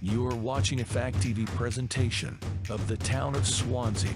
You are watching a Fact TV presentation of the town of Swanzey.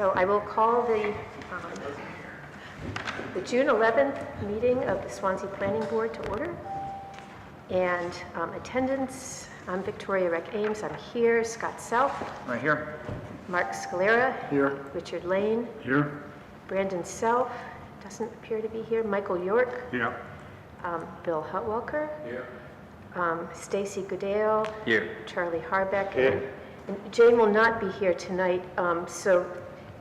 So I will call the June 11th meeting of the Swanzey Planning Board to order. And attendance, I'm Victoria Reck Ames, I'm here. Scott Self. Right here. Mark Scalera. Here. Richard Lane. Here. Brandon Self, doesn't appear to be here. Michael York. Here. Bill Hutwalker. Here. Stacy Goodale. Here. Charlie Harbeck. Here. And Jane will not be here tonight. So,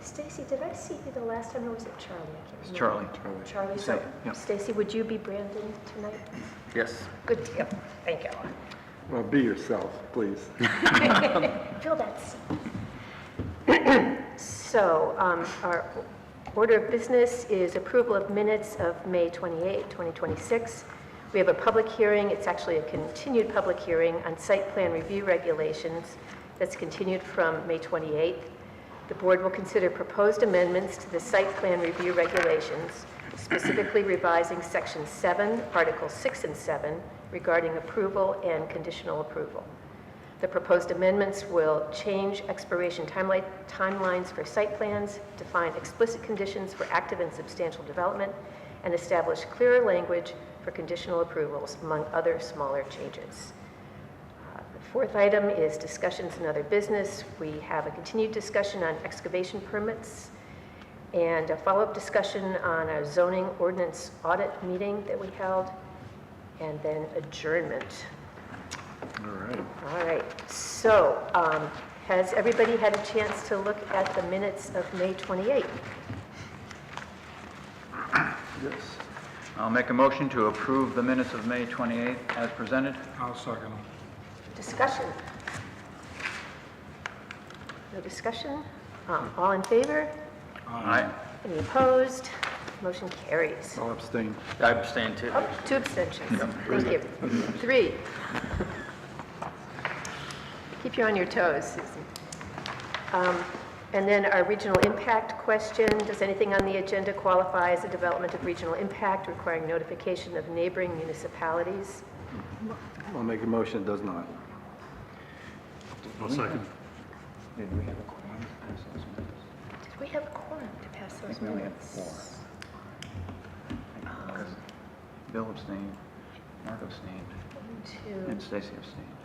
Stacy, did I see you the last time, or was it Charlie? I can't remember. Charlie. Charlie. So, Stacy, would you be Brandon tonight? Yes. Good deal. Thank you. Well, be yourself, please. Fill that seat. So, our order of business is approval of minutes of May 28, 2026. We have a public hearing. It's actually a continued public hearing on site plan review regulations that's continued from May 28th. The board will consider proposed amendments to the site plan review regulations, specifically revising Section 7, Articles 6 and 7, regarding approval and conditional approval. The proposed amendments will change expiration timelines for site plans, define explicit conditions for active and substantial development, and establish clearer language for conditional approvals, among other smaller changes. The fourth item is discussions and other business. We have a continued discussion on excavation permits and a follow-up discussion on our zoning ordinance audit meeting that we held, and then adjournment. All right. So, has everybody had a chance to look at the minutes of May 28th? Yes. I'll make a motion to approve the minutes of May 28th as presented. I'll second them. Discussion? No discussion? All in favor? Aye. Any opposed? Motion carries. I'll abstain. I abstain too. Oh, 2 abstentions. Thank you. 3. Keep you on your toes, Susan. And then our regional impact question. Does anything on the agenda qualify as a development of regional impact requiring notification of neighboring municipalities? I'll make a motion, it does not. I'll second. Did we have a quorum to pass those minutes? Did we have a quorum to pass those We only had minutes? 4. Because Bill abstained, Mark abstained, 1, 2. and Stacy abstained.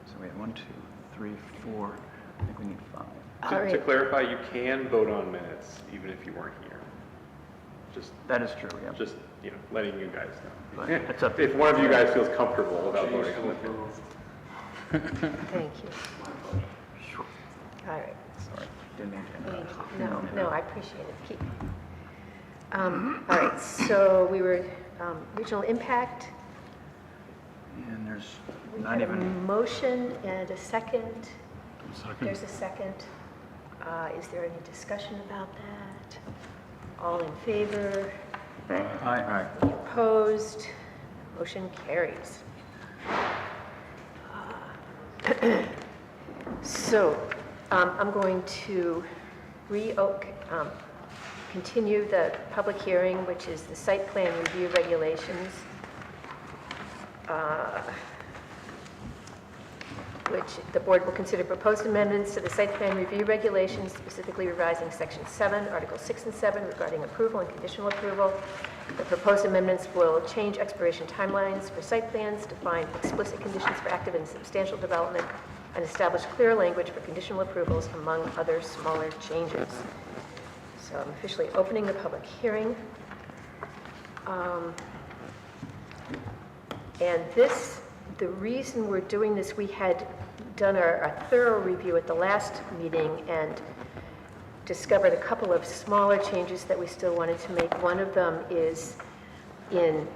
So we had 1, 2, 3, 4. I think we need 5. All To right. clarify, you can vote on minutes even if you weren't here. Just, That is true, yeah. letting you guys But know. it's up to If one of you guys feels comfortable about voting on the minutes. Thank you. Sure. All right. Sorry, didn't mean to Thank interrupt. you. No, I appreciate it. Keep. All right, so we were, regional impact. And there's We not have a even, motion and a second. Second. There's a second. Is there any discussion about that? All in favor? aye. Any opposed? Motion carries. So I'm going to continue the public hearing, which is the site plan review regulations, which the board will consider proposed amendments to the site plan review regulations, specifically revising Section 7, Articles 6 and 7 regarding approval and conditional approval. The proposed amendments will change expiration timelines for site plans, define explicit conditions for active and substantial development, and establish clear language for conditional approvals, among other smaller changes. So I'm officially opening the public hearing. And the reason we're doing this, we had done a thorough review at the last meeting and discovered a couple of smaller changes that we still wanted to make. One of them is in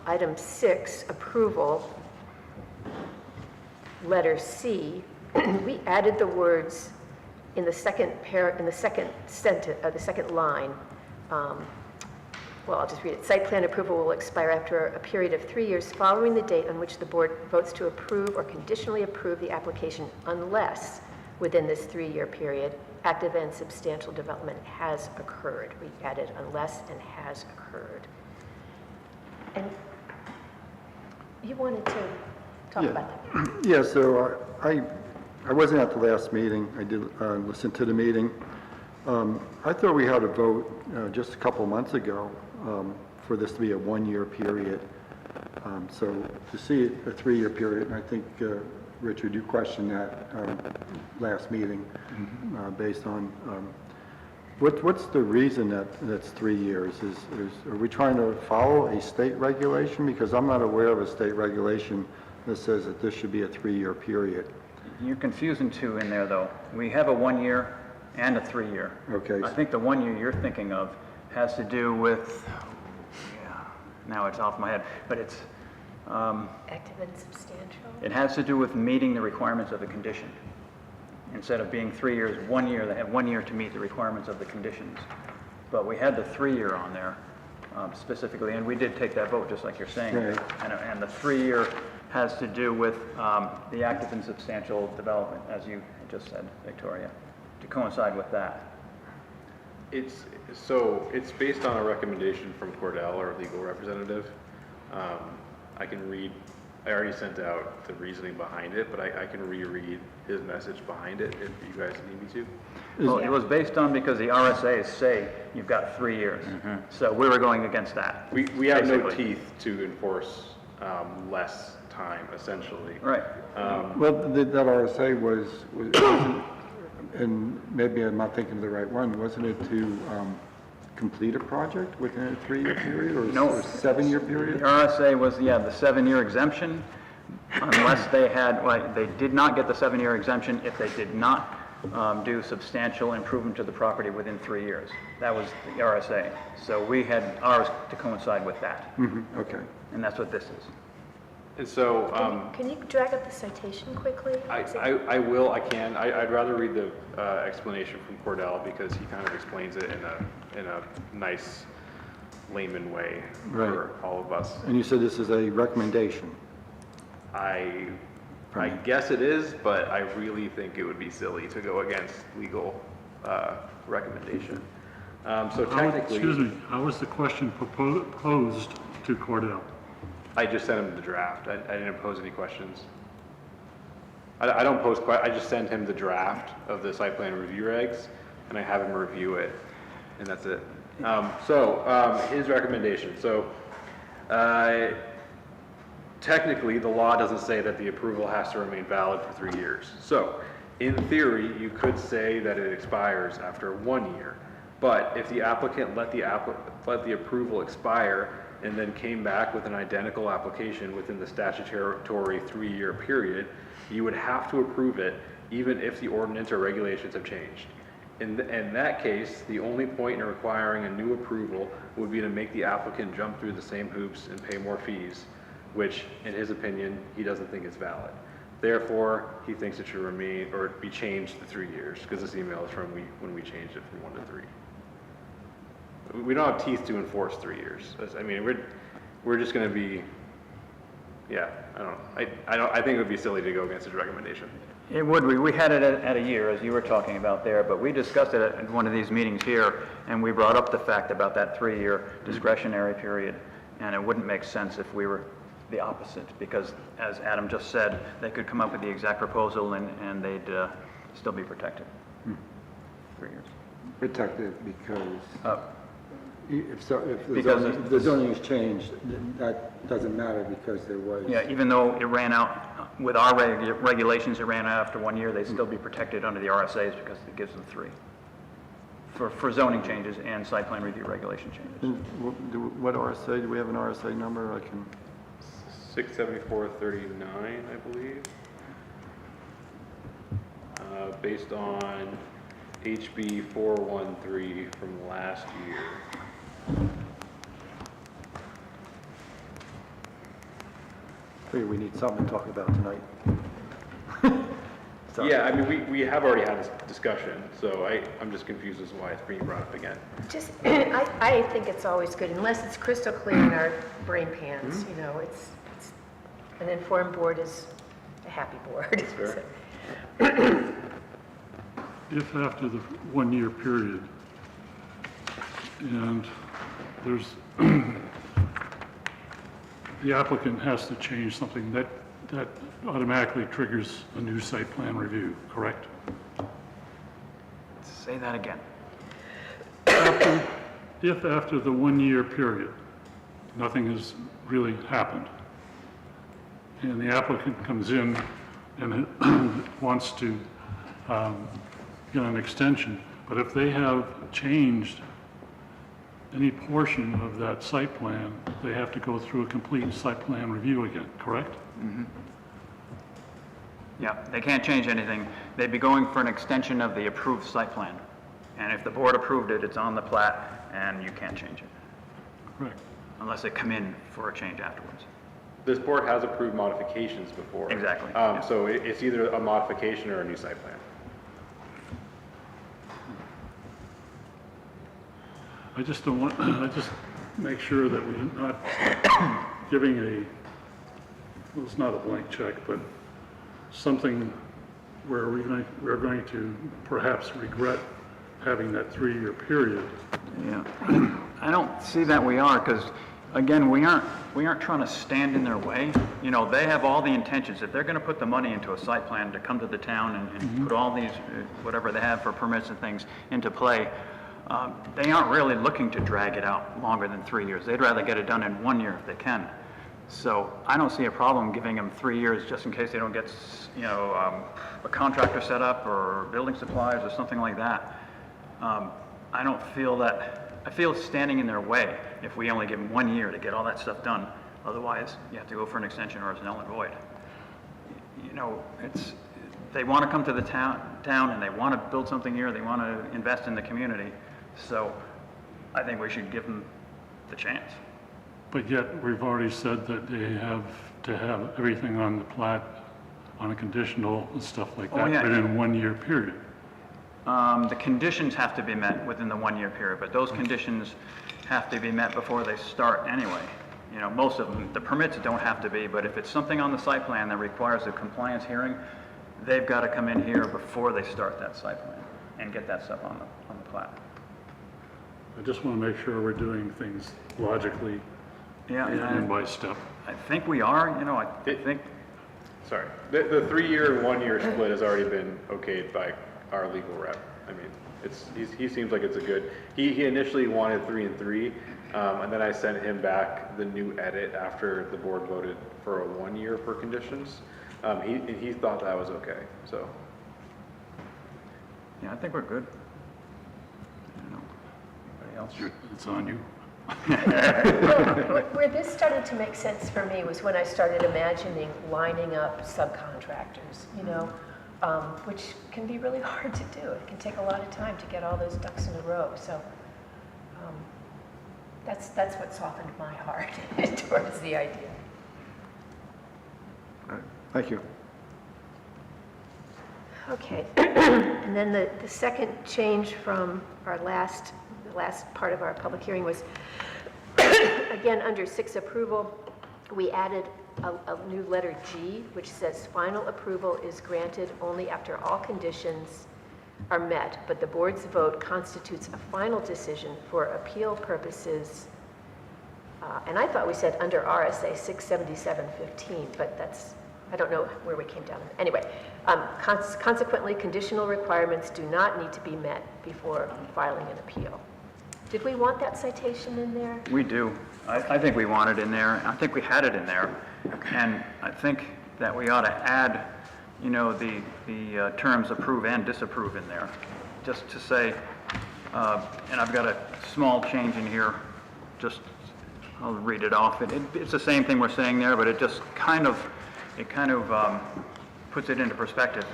item 6, approval, letter C. We added the words in the second sentence, the second line. Well, I'll just read it. Site plan approval will expire after a period of 3 years following the date on which the board votes to approve or conditionally approve the application, unless within this 3-year period, active and substantial development has occurred. We added unless and has occurred. And you wanted to talk about that? Yeah, so I wasn't at the last meeting. I did listen to the meeting. I thought we had a vote just a couple months ago for this to be a one-year period. So to see it a 3-year period, and I think, Richard, you questioned that last meeting based on, what's the reason that's 3 years? Are we trying to follow a state regulation? Because I'm not aware of a state regulation that says that this should be a 3-year period. You're confusing two in there, though. We have a 1-year and a 3-year. Okay. I think the 1 year you're thinking of has to do with, yeah, now it's off my head, but it's, Active and substantial? it has to do with meeting the requirements of the condition. Instead of being 3 years, 1 year, they have 1 year to meet the requirements of the conditions. But we had the 3-year on there specifically, and we did take that vote, just like you're saying. Right. And the 3-year has to do with the active and substantial development, as you just said, Victoria, to coincide with that. It's based on a recommendation from Cordell, our legal representative. I already sent out the reasoning behind it, but I can reread his message behind it if you guys need me to. Well, it was based on because the RSAs say you've got 3 years. So we were going against that. We have no basically. teeth to enforce less time, essentially. Right. Well, that RSA wasn't, and maybe I'm not thinking of the right one, wasn't it to complete a project within a 3-year period or No. a 7-year The period? RSA was, yeah, the 7-year exemption, unless they had, well, they did not get the 7-year exemption if they did not do substantial improvement to the property within 3 years. That was the RSA. So we had ours to coincide with that, Okay. and that's what this is. And so, Can you drag up the citation quickly? I will, I can. I'd rather read the explanation from Cordell because he kind of explains it in a nice layman way for Right. all of us. And you said this is a recommendation? I guess it is, but I really think it would be silly to go against legal recommendation. So technically, Excuse me, how was the question posed to Cordell? I just sent him the draft. I didn't pose any questions. I don't pose I just send him the draft of the site plan review regs, and I have him review it, and that's it. His recommendation. So, technically, the law doesn't say that the approval has to remain valid for 3 years. So, in theory, you could say that it expires after 1 year. But if the applicant let the approval expire and then came back with an identical application within the statutory 3-year period, you would have to approve it even if the ordinance or regulations have changed. In that case, the only point in requiring a new approval would be to make the applicant jump through the same hoops and pay more fees, which, in his opinion, he doesn't think is valid. Therefore, he thinks it should remain or be changed to 3 years, because this email is from when we changed it from 1 to 3. We don't have teeth to enforce 3 years. I mean, we're just going to be, yeah. I think it would be silly to go against his recommendation. It would be. We had it at a year, as you were talking about there, but we discussed it at one of these meetings here, and we brought up the fact about that 3-year discretionary period, and it wouldn't make sense if we were the opposite, because as Adam just said, they could come up with the exact proposal and they'd still be protected. 3 years. Protected because if Because the zoning is changed, that doesn't matter because there was. Yeah, even though it ran out, with our regulations, it ran out after 1 year, they'd still be protected under the RSAs because it gives them 3. For zoning changes and site plan review regulation changes. What RSA, do we have an RSA number? I can. 67439, I believe. Based on HB 413 from last year. Figure we need something to talk about tonight. Sorry. Yeah, I mean, we have already had this discussion, so I'm just confused as to why it's being brought up again. Just, I think it's always good, unless it's crystal clear in our brain pans, you know, it's an informed board is a happy board. Fair. If after the 1 year period, and there's, the applicant has to change something, that automatically triggers a new site plan review, correct? Say that again. if after the 1-year period, nothing has really happened, and the applicant comes in and wants to get an extension, but if they have changed any portion of that site plan, they have to go through a complete site plan review again, correct? Yeah, they can't change anything. They'd be going for an extension of the approved site plan. And if the board approved it, it's on the plat, and you can't change it, Correct. unless they come in for a change afterwards. This board has approved modifications before. Exactly, yeah. So it's either a modification or a new site plan. I just don't want, I just make sure that we're not giving well, it's not a blank check, but something where we're going to perhaps regret having that 3-year period. Yeah, I don't see that we are, because, again, we aren't trying to stand in their way. You know, they have all the intentions. If they're gonna put the money into a site plan to come to the town and put all these, whatever they have for permits and things into play, they aren't really looking to drag it out longer than 3 years. They'd rather get it done in 1 year if they can. So I don't see a problem giving them 3 years just in case they don't get, you know, a contractor set up or building supplies or something like that. I don't feel that, I feel it's standing in their way if we only give them 1 year to get all that stuff done. Otherwise, you have to go for an extension or it's null and void. You know, they want to come to the town and they want to build something here, they want to invest in the community. So I think we should give them the chance. But yet, we've already said that they have to have everything on the plat, on a conditional and stuff like that, yeah. within a 1-year period. The conditions have to be met within the 1 year period, but those conditions have to be met before they start anyway. You know, most of them, the permits don't have to be, but if it's something on the site plan that requires a compliance hearing, they've got to come in here before they start that site plan and get that stuff on the plat. I just want to make sure we're doing things logically Yeah, and by step. I think we are, you know, I think, Sorry, the 3-year and 1-year split has already been okayed by our legal rep. I mean, he seems like it's a good, he initially wanted 3 and 3, and then I sent him back the new edit after the board voted for a 1 year for conditions. He thought that was okay, so. yeah, I think we're good. I don't know. Anybody else? It's on you. Where this started to make sense for me was when I started imagining lining up subcontractors, you know, which can be really hard to do. It can take a lot of time to get all those ducks in a row. So that's what softened my heart towards the idea. Thank you. Okay, and then the second change from our the last part of our public hearing was, again, under 6 approval, we added a new letter G, which says final approval is granted only after all conditions are met, but the board's vote constitutes a final decision for appeal purposes. And I thought we said under RSA 677-15, but that's, I don't know where we came down. Anyway, consequently, conditional requirements do not need to be met before filing an appeal. Did we want that citation in there? We do. I think we want it in there. I think we had it in there. And I think that we ought to add, you know, the terms approve and disapprove in there. Just to say, and I've got a small change in here, just, I'll read it off. It's the same thing we're saying there, but it just kind of puts it into perspective.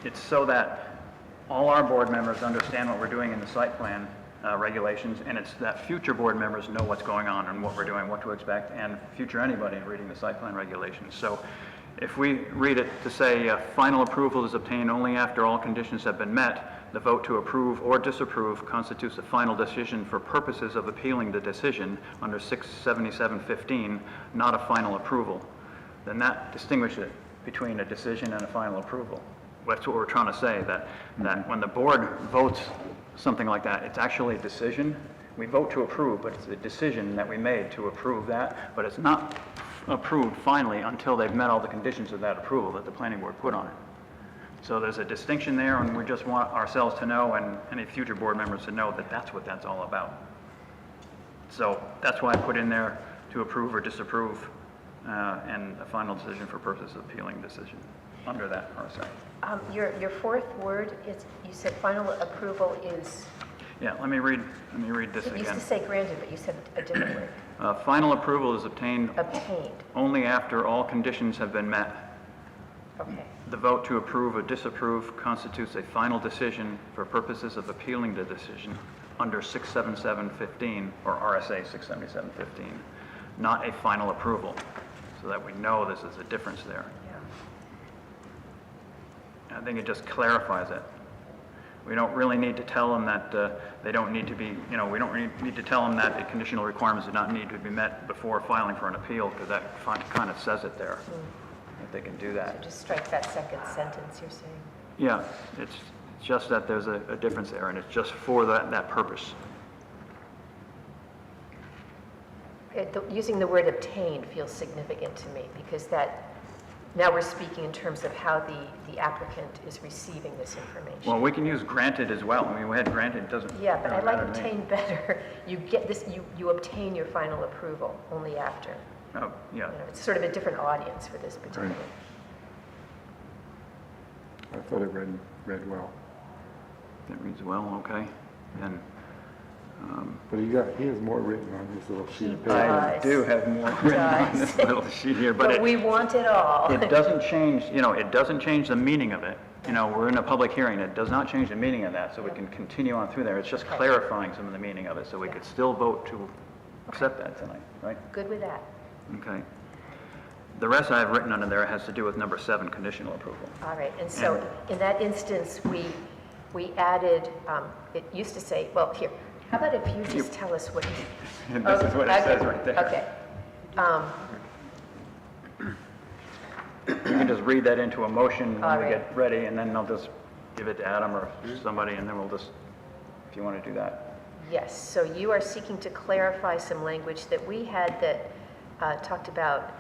It's so that all our board members understand what we're doing in the site plan regulations, and it's that future board members know what's going on and what we're doing, what to expect, and future anybody reading the site plan regulations. So if we read it to say final approval is obtained only after all conditions have been met, the vote to approve or disapprove constitutes a final decision for purposes of appealing the decision under 677-15, not a final approval, then that distinguishes it between a decision and a final approval. That's what we're trying to say, that when the board votes something like that, it's actually a decision. We vote to approve, but it's a decision that we made to approve that, but it's not approved finally until they've met all the conditions of that approval that the planning board put on it. So there's a distinction there, and we just want ourselves to know, and any future board members to know, that that's what that's all about. So that's why I put in there to approve or disapprove, and a final decision for purposes of appealing decision under that RSA. Your fourth word is, you said final approval is, Yeah, let me read this you used again. to say granted, but you said a different word. Final approval is obtained Obtained, only after all conditions have been met. okay. The vote to approve or disapprove constitutes a final decision for purposes of appealing the decision under 67715 or RSA 67715, not a final approval, so that we know this is a difference there. Yeah. I think it just clarifies it. We don't really need to tell them that they don't need to be, we don't need to tell them that the conditional requirements do not need to be met before filing for an appeal, because that kind of says it there, that they can do So that. just strike that second sentence you're saying. Yeah, it's just that there's a difference there, and it's just for that purpose. Using the word obtained feels significant to me, because that, now we're speaking in terms of how the applicant is receiving this information. Well, we can use granted as well. I mean, we had granted, it doesn't Yeah, but I really like matter to me. obtain better. You get this, you obtain your final approval only after. Oh, yeah. It's sort of a different audience for this particular. Right. I thought it read well. That reads well, okay. And But he has more written on his little sheet of He paper. I does. do have more written on Does. this little sheet here, but But we want it all. it doesn't change, it doesn't change the meaning of it. We're in a public hearing. It does not change the meaning of that, so we can continue on through there. It's just clarifying some of the meaning of it, so we could still vote to accept that tonight, right? Good with that. Okay. The rest I have written under there has to do with number 7, conditional approval. All right, and so in that instance, we added, it used to say, well, here, how about if you just tell us what you... And this is what it says right there. Okay. You can just read that into a motion All when we right. get ready, and then I'll just give it to Adam or somebody, and then we'll just, if you want to do that. Yes, so you are seeking to clarify some language that we had that talked about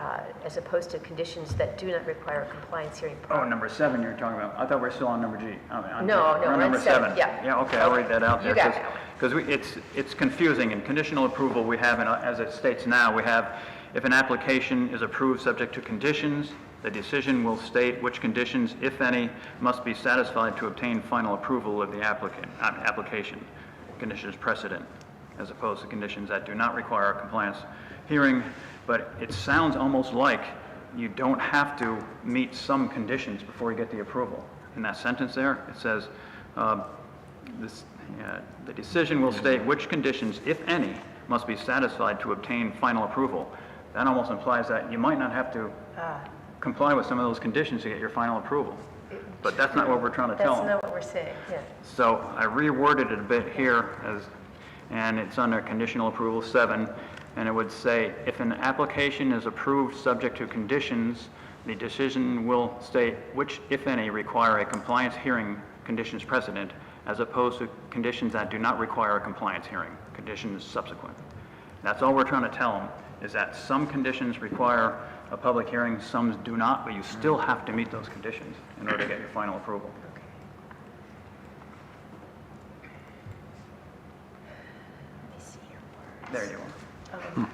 as opposed to conditions that do not require a compliance hearing. Oh, number 7 you're talking about. I thought we were still on number G. No, We're on number 7. yeah. Yeah, okay, I'll read that out there. You got it. Because it's confusing. In conditional approval, we have, as it states now, we have, if an application is approved subject to conditions, the decision will state which conditions, if any, must be satisfied to obtain final approval of the application. Conditions precedent, as opposed to conditions that do not require a compliance hearing. But it sounds almost like you don't have to meet some conditions before you get the approval. In that sentence there, it says, the decision will state which conditions, if any, must be satisfied to obtain final approval. That almost implies that you might not have to comply with some of those conditions to get your final approval. But that's not what we're trying to tell them. That's not what we're saying, yeah. So I reworded it a bit here, and it's under conditional approval 7, and it would say, if an application is approved subject to conditions, the decision will state which, if any, require a compliance hearing conditions precedent, as opposed to conditions that do not require a compliance hearing, conditions subsequent. That's all we're trying to tell them, is that some conditions require a public hearing, some do not, but you still have to meet those conditions in order to get your final approval. Let me see your words. There you are.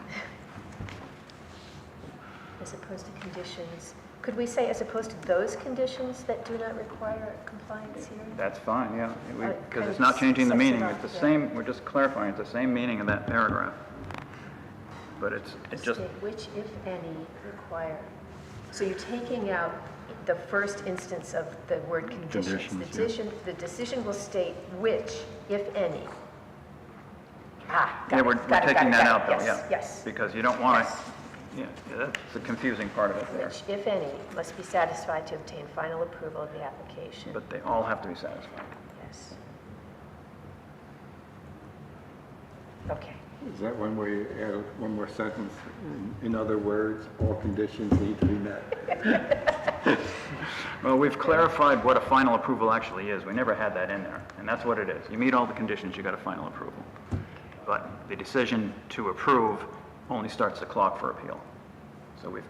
As opposed to conditions, could we say as opposed to those conditions that do not require a compliance hearing? That's fine, yeah, because kind it's of not changing the sets it meaning. up, It's the yeah. same, we're just clarifying, it's the same meaning of that paragraph. But it just, State which, if any, require. So you're taking out the first instance of the word conditions. Conditions, The decision will state which, if any. Got yeah, it, we're got it, taking got it, that out though, yes, yeah. Yes. Because you don't want Yes. to, yeah, that's the confusing part of it there. Which, if any, must be satisfied to obtain final approval of the application. But they all have to be satisfied. Yes. Okay. Is that one where you add one more sentence? In other words, all conditions need to be met. Well, we've clarified what a final approval actually is. We never had that in there, and that's what it is. You meet all the conditions, you got a final approval. But the decision to approve only starts the clock for appeal. So we've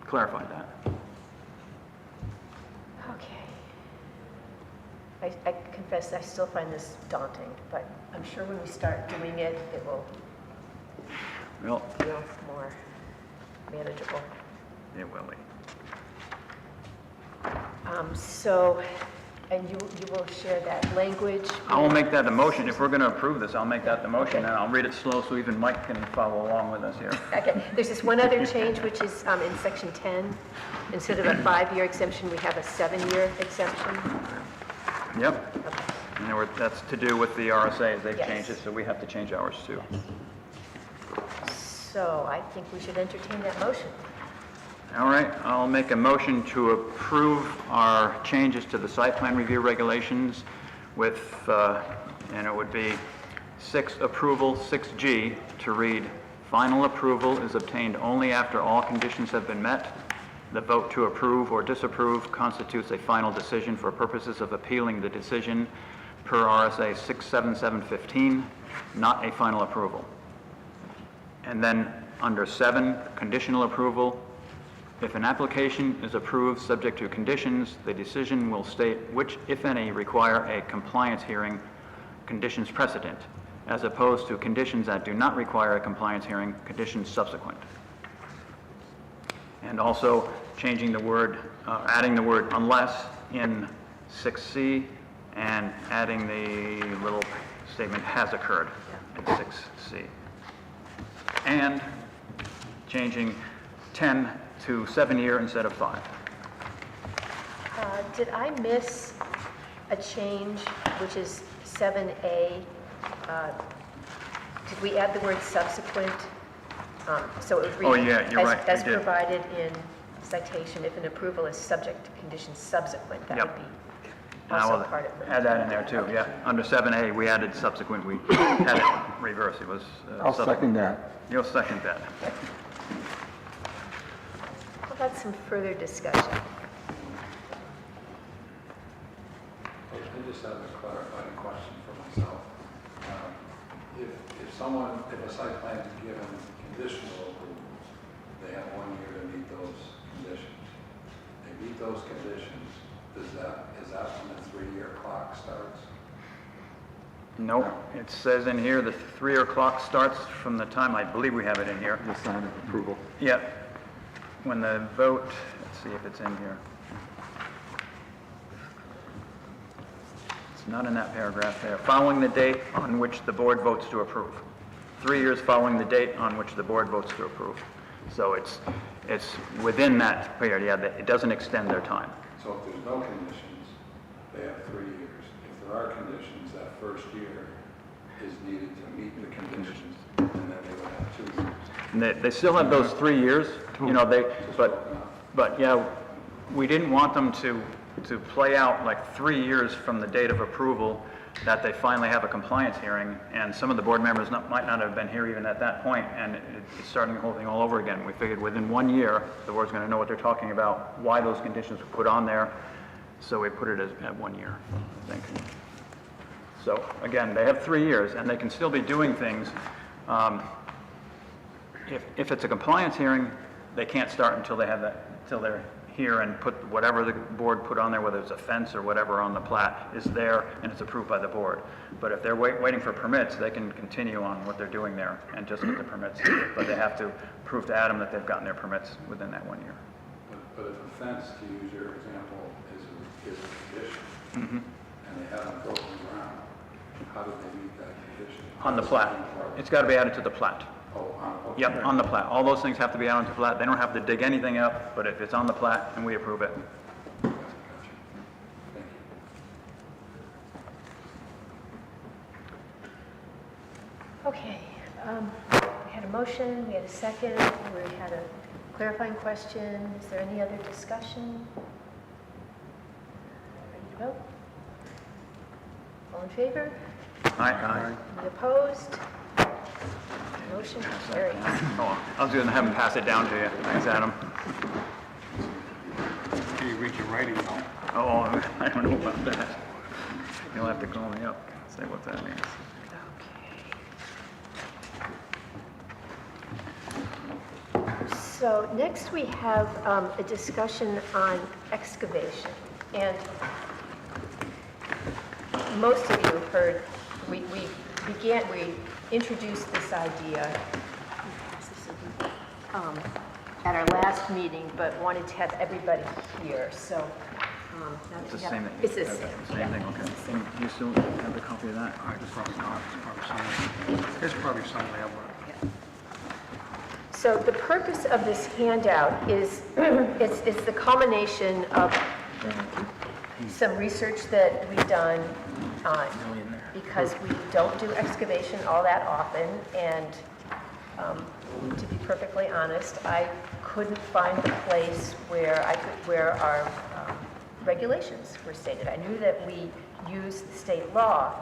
clarified that. Okay. I confess, I still find this daunting, but I'm sure when we start doing it, it will Well, feel more manageable. it will be. So, and you will share that language? I will make that the motion. If we're going to approve this, I'll make that the motion, and I'll read it slow so even Mike can follow along with us here. Okay, there's this one other change, which is in section 10. Instead of a 5-year exemption, we have a 7-year exemption. Yep. And that's to do with the RSAs. They've Yes. changed it, so we have to change ours too. So I think we should entertain that motion. All right, I'll make a motion to approve our changes to the site plan review regulations with, and it would be approval 6G to read, final approval is obtained only after all conditions have been met. The vote to approve or disapprove constitutes a final decision for purposes of appealing the decision per RSA 67715, not a final approval. And then under 7, conditional approval, if an application is approved subject to conditions, the decision will state which, if any, require a compliance hearing, conditions precedent, as opposed to conditions that do not require a compliance hearing, conditions subsequent. And also changing the word, adding the word unless in 6C and adding the little statement has occurred in 6C. And changing 10 to 7-year instead of 5. Did I miss a change, which is 7A? Did we add the word subsequent? So it would read, Oh, yeah, you're right, as we did. provided in citation, if an approval is subject to conditions subsequent, that Yep. would be And I also will part of it. add that in there too, yeah. Under 7A, we added subsequent, we had it reverse, it was. I'll second that. You'll second that. How about some further discussion? I just have a clarifying question for myself. If a site plan is given conditional approval, they have 1 year to meet those conditions. They meet those conditions, is that when the 3-year clock starts? Nope, it says in here the 3-year clock starts from the time, I believe we have it in here. The sign of approval. Yeah, when the vote, let's see if it's in here. It's not in that paragraph there. Following the date on which the board votes to approve. 3 years following the date on which the board votes to approve. So it's within that period, yeah, it doesn't extend their time. So if there's no conditions, they have 3 years. If there are conditions, that first year is needed to meet the conditions, and then they would have 2 years. And they still have those 3 years, you know, but yeah, we didn't want them to play out like 3 years from the date of approval that they finally have a compliance hearing, and some of the board members might not have been here even at that point, and it's starting the whole thing all over again. We figured within 1 year, the board's going to know what they're talking about, why those conditions were put on there, so we put it at 1 year, I think. So again, they have 3 years, and they can still be doing things. If it's a compliance hearing, they can't start until they have that, until they're here and put whatever the board put on there, whether it's a fence or whatever on the plat, is there and it's approved by the board. But if they're waiting for permits, they can continue on what they're doing there and just get the permits. But they have to prove to Adam that they've gotten their permits within that 1 year. But if a fence, to use your example, is a condition, and they haven't broken ground, how do they meet that condition? On the plat. It's got to be added to the plat. Oh, okay. Yep, on the plat. All those things have to be added to the plat. They don't have to dig anything up, but if it's on the plat and we approve it. Gotcha. Thank you. Okay, we had a motion, we had a second, we had a clarifying question. Is there any other discussion? Ready to vote? All in favor? Aye. Any opposed? Motion carries. Oh, I was going to have him pass it down to you. Thanks, Adam. Can you read your writing now? Oh, I don't know about that. You'll have to call me up, say what that means. Okay. So next we have a discussion on excavation. And most of you heard, we introduced this idea at our last meeting, but wanted to have everybody here, so. Now It's that the we have- same thing. It's the Okay, same. Same yeah. thing, okay. Do you still have the copy of that? It's probably not, it's probably somewhere. So the purpose of this handout is, it's the culmination of some research that we've done because we don't do excavation all that often, and to be perfectly honest, I couldn't find the place where our regulations were stated. I knew that we use the state law,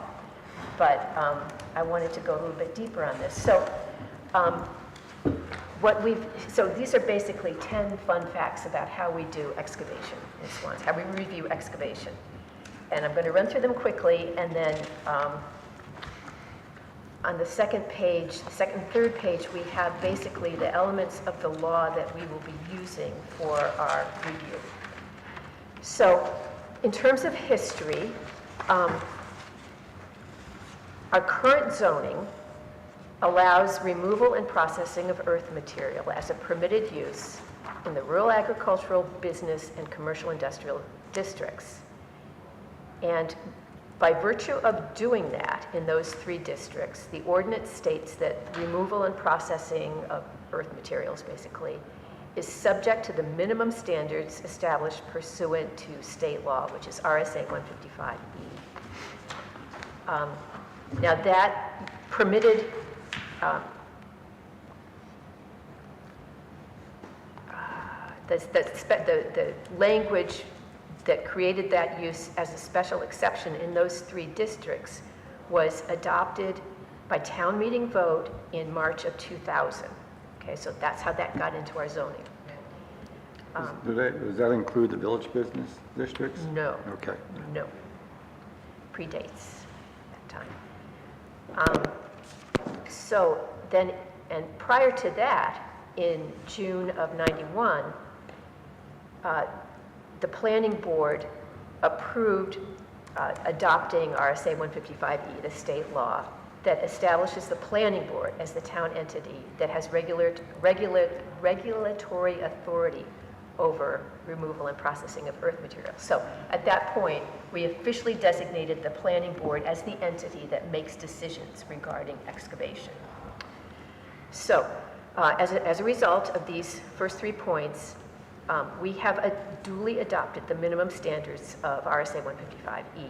but I wanted to go a little bit deeper on this. So so these are basically 10 fun facts about how we do excavation in Swanzey, how we review excavation. And I'm going to run through them quickly, and then on the second page, the second and third page, we have basically the elements of the law that we will be using for our review. So in terms of history, our current zoning allows removal and processing of earth material as a permitted use in the rural agricultural, business, and commercial industrial districts. And by virtue of doing that in those 3 districts, the ordinance states that removal and processing of earth materials, basically, is subject to the minimum standards established pursuant to state law, which is RSA 155E. Now that permitted the language that created that use as a special exception in those 3 districts was adopted by town meeting vote in March of 2000. Okay, so that's how that got into our zoning. Does that include the village business districts? No. Okay. No. Predates that time. So then, and prior to that, in June of 91, the planning board approved adopting RSA 155E, the state law, that establishes the planning board as the town entity that has regulatory authority over removal and processing of earth material. So at that point, we officially designated the planning board as the entity that makes decisions regarding excavation. So as a result of these first 3 points, we have duly adopted the minimum standards of RSA 155E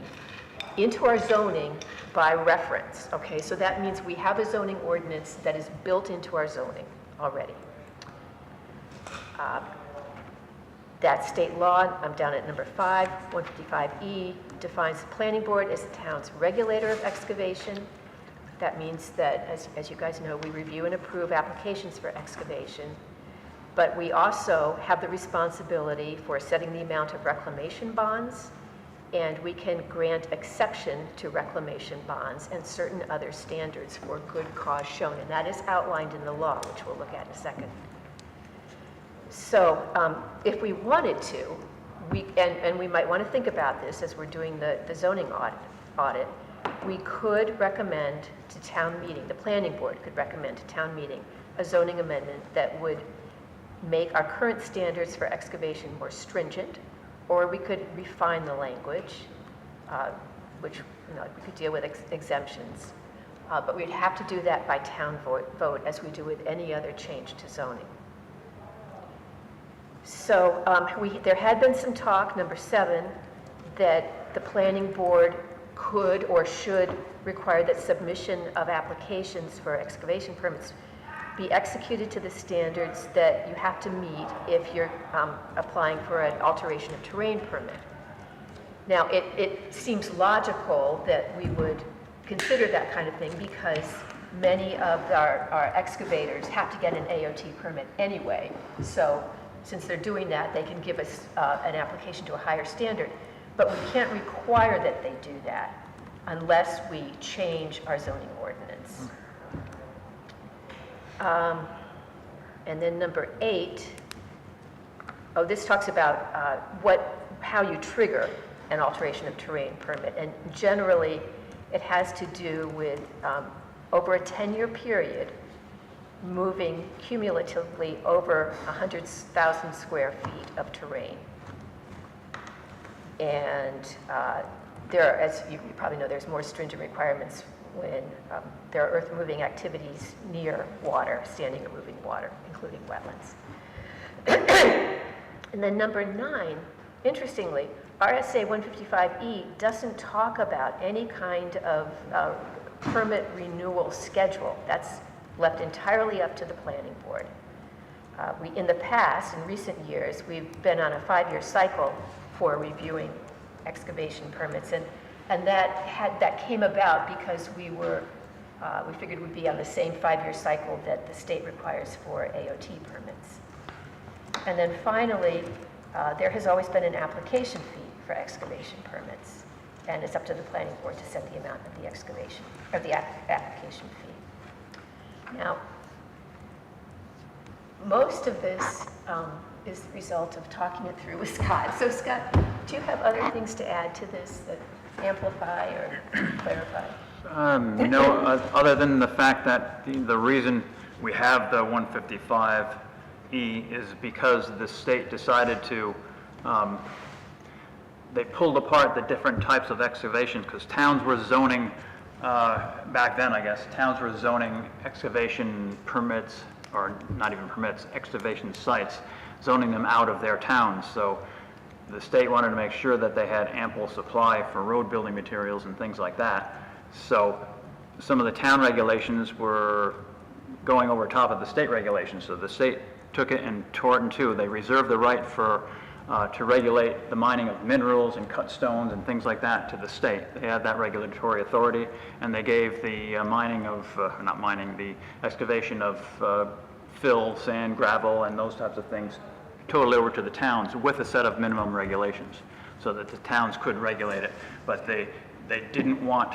into our zoning by reference. Okay, so that means we have a zoning ordinance that is built into our zoning already. That state law, I'm down at number 5, 155E, defines the planning board as the town's regulator of excavation. That means that, as you guys know, we review and approve applications for excavation, but we also have the responsibility for setting the amount of reclamation bonds, and we can grant exception to reclamation bonds and certain other standards for good cause shown, and that is outlined in the law, which we'll look at in a second. So if we wanted to, and we might want to think about this as we're doing the zoning audit, we could recommend to town meeting, the planning board could recommend to town meeting a zoning amendment that would make our current standards for excavation more stringent, or we could refine the language, which we could deal with exemptions. But we'd have to do that by town vote as we do with any other change to zoning. So there had been some talk, number 7, that the planning board could or should require that submission of applications for excavation permits be executed to the standards that you have to meet if you're applying for an alteration of terrain permit. Now, it seems logical that we would consider that kind of thing because many of our excavators have to get an AOT permit anyway. So since they're doing that, they can give us an application to a higher standard. But we can't require that they do that unless we change our zoning ordinance. And then number 8, this talks about how you trigger an alteration of terrain permit. And generally, it has to do with, over a 10-year period, moving cumulatively over 100,000 square feet of terrain. And there are, as you probably know, there's more stringent requirements when there are earth-moving activities near water, standing or moving water, including wetlands. And then number 9, interestingly, RSA 155E doesn't talk about any kind of permit renewal schedule. That's left entirely up to the planning board. In the past, in recent years, we've been on a 5-year cycle for reviewing excavation permits, and that came about because we figured we'd be on the same 5-year cycle that the state requires for AOT permits. And then finally, there has always been an application fee for excavation permits, and it's up to the planning board to set the amount of the excavation, or the application fee. Now, most of this is the result of talking it through with Scott. So Scott, do you have other things to add to this that amplify or clarify? No, other than the fact that the reason we have the 155E is because the state decided to, they pulled apart the different types of excavations because towns were zoning, back then I guess, towns were zoning excavation permits, or not even permits, excavation sites, zoning them out of their towns. So the state wanted to make sure that they had ample supply for road building materials and things like that. So some of the town regulations were going over top of the state regulations. So the state took it and tore it in two. They reserved the right for to regulate the mining of minerals and cut stones and things like that to the state. They had that regulatory authority, and they gave the the excavation of fill, sand, gravel, and those types of things totally over to the towns with a set of minimum regulations so that the towns could regulate it. But they didn't want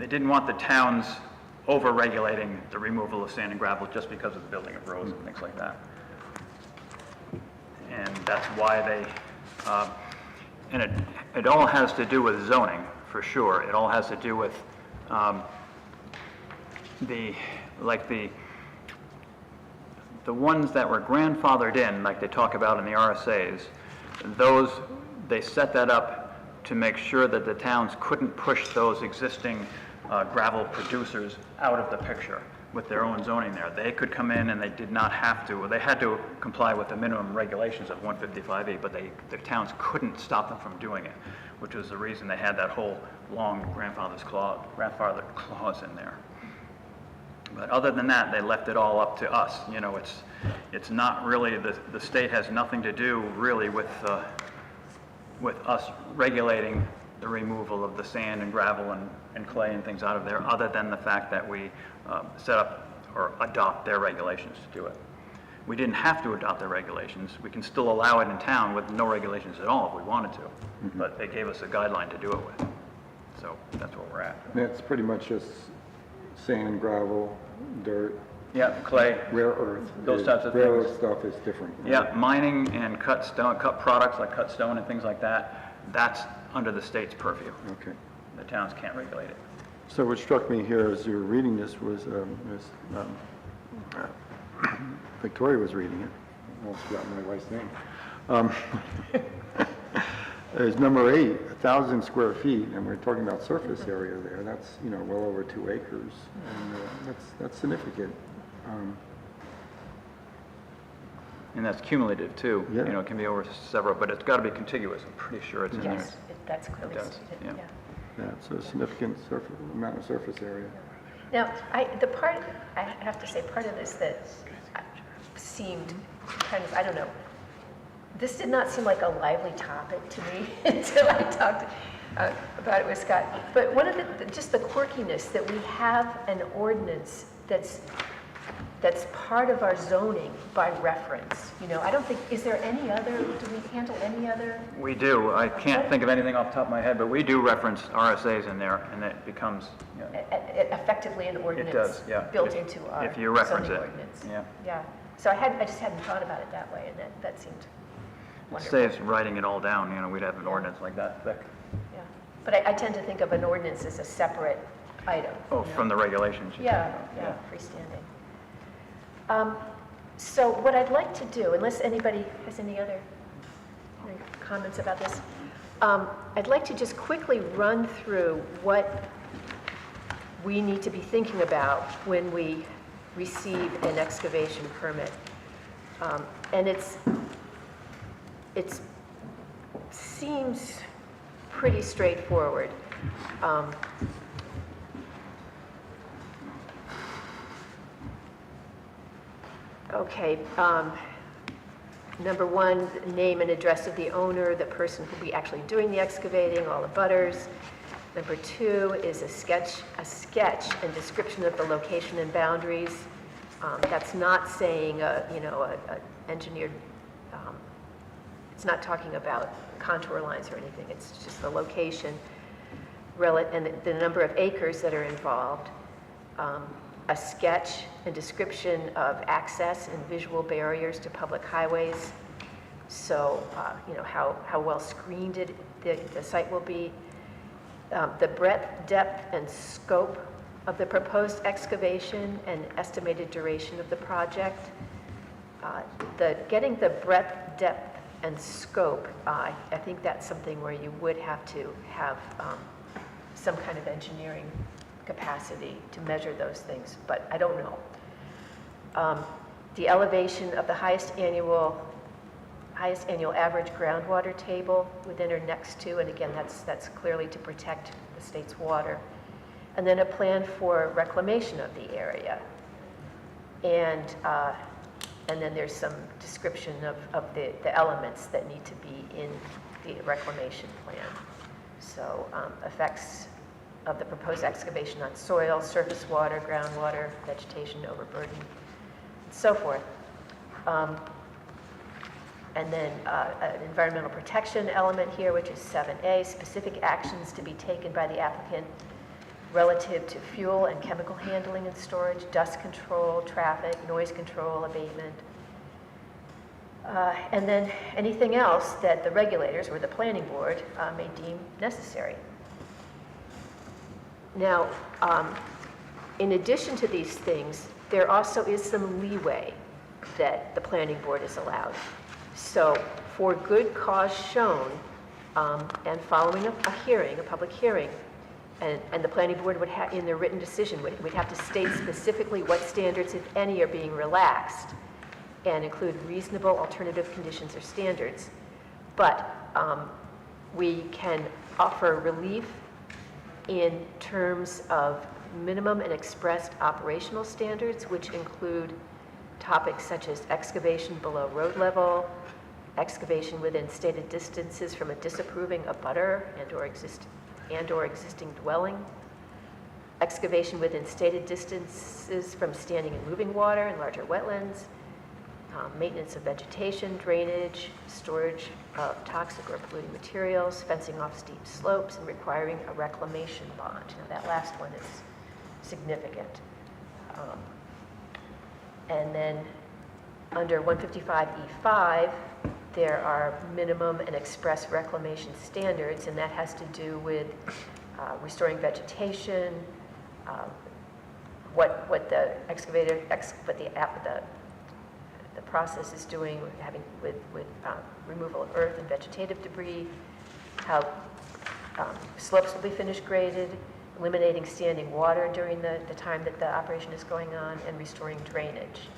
the towns over-regulating the removal of sand and gravel just because of the building of roads and things like that. And that's why they, and it all has to do with zoning, for sure. It all has to do with the ones that were grandfathered in, like they talk about in the RSAs, those, they set that up to make sure that the towns couldn't push those existing gravel producers out of the picture with their own zoning there. They could come in and they did not have to, they had to comply with the minimum regulations of 155E, but the towns couldn't stop them from doing it, which was the reason they had that whole long grandfather clause in there. But other than that, they left it all up to us. You know, it's not really, the state has nothing to do really with us regulating the removal of the sand and gravel and clay and things out of there, other than the fact that we set up or adopt their regulations to do it. We didn't have to adopt their regulations. We can still allow it in town with no regulations at all if we wanted to, but they gave us a guideline to do it with. So that's where we're at. That's pretty much just sand, gravel, dirt, Yeah, clay, rare earth. Those types of Rare things. earth stuff is different. Right? yeah, mining and cut products like cut stone and things like that, that's under the state's purview. Okay. The towns can't regulate it. So what struck me here as you were reading this was, Victoria was reading it. I almost forgot my wife's name. Is number 8, 1,000 square feet, and we're talking about surface area there. That's, you know, well over 2 acres, and that's significant. And that's cumulative too. Yeah. You know, it can be over several, but it's got to be contiguous. I'm pretty sure it's in there. Yes, that's clearly It does, stated, yeah. yeah. Yeah, so a significant amount of surface area. Now, I have to say, part of this that seemed kind of, I don't know, this did not seem like a lively topic to me until I talked about it with Scott. But one of just the quirkiness that we have an ordinance that's part of our zoning by reference. You know, I don't think, is there any other, do we handle any other? We do. I can't think of anything off the top of my head, but we do reference RSAs in there, and it becomes, you know, Effectively an ordinance. does, yeah. Built If- into our if you reference zoning it, ordinance. yeah. Yeah. So I just hadn't thought about it that way, and that seemed. wonderful. Saves writing it all down, you know, we'd have an ordinance like that thick. Yeah. But I tend to think of an ordinance as a separate item. Oh, you know? from the regulations. you're Yeah, talking yeah, about. freestanding. So what I'd like to do, unless anybody has any other comments about this, I'd like to just quickly run through what we need to be thinking about when we receive an excavation permit. And it seems pretty straightforward. Okay, number one, name and address of the owner, the person who'll be actually doing the excavating, all the butters. Number two is a sketch and description of the location and boundaries. That's not saying, engineered, it's not talking about contour lines or anything. It's just the location and the number of acres that are involved. A sketch and description of access and visual barriers to public highways. So, how well screened the site will be. The breadth, depth, and scope of the proposed excavation and estimated duration of the project. Getting the breadth, depth, and scope, I think that's something where you would have to have some kind of engineering capacity to measure those things, but I don't know. The elevation of the highest annual average groundwater table within or next to, and again, that's clearly to protect the state's water. And then a plan for reclamation of the area. And then there's some description of the elements that need to be in the reclamation plan. So effects of the proposed excavation on soil, surface water, groundwater, vegetation, overburden, and so forth. And then an environmental protection element here, which is 7A, specific actions to be taken by the applicant relative to fuel and chemical handling and storage, dust control, traffic, noise control, abatement. And then anything else that the regulators or the planning board may deem necessary. Now, in addition to these things, there also is some leeway that the planning board is allowed. So for good cause shown, and following a public hearing, and the planning board would have, in their written decision, would have to state specifically what standards, if any, are being relaxed and include reasonable alternative conditions or standards. But we can offer relief in terms of minimum and expressed operational standards, which include topics such as excavation below road level, excavation within stated distances from a disapproving abutter and/or existing dwelling, excavation within stated distances from standing and moving water and larger wetlands, maintenance of vegetation, drainage, storage of toxic or polluting materials, fencing off steep slopes, and requiring a reclamation bond. Now, that last one is significant. And then under 155E5, there are minimum and express reclamation standards, and that has to do with restoring vegetation, what the excavator, the process is doing, with removal of earth and vegetative debris, how slopes will be finished graded, eliminating standing water during the time that the operation is going on, and restoring drainage.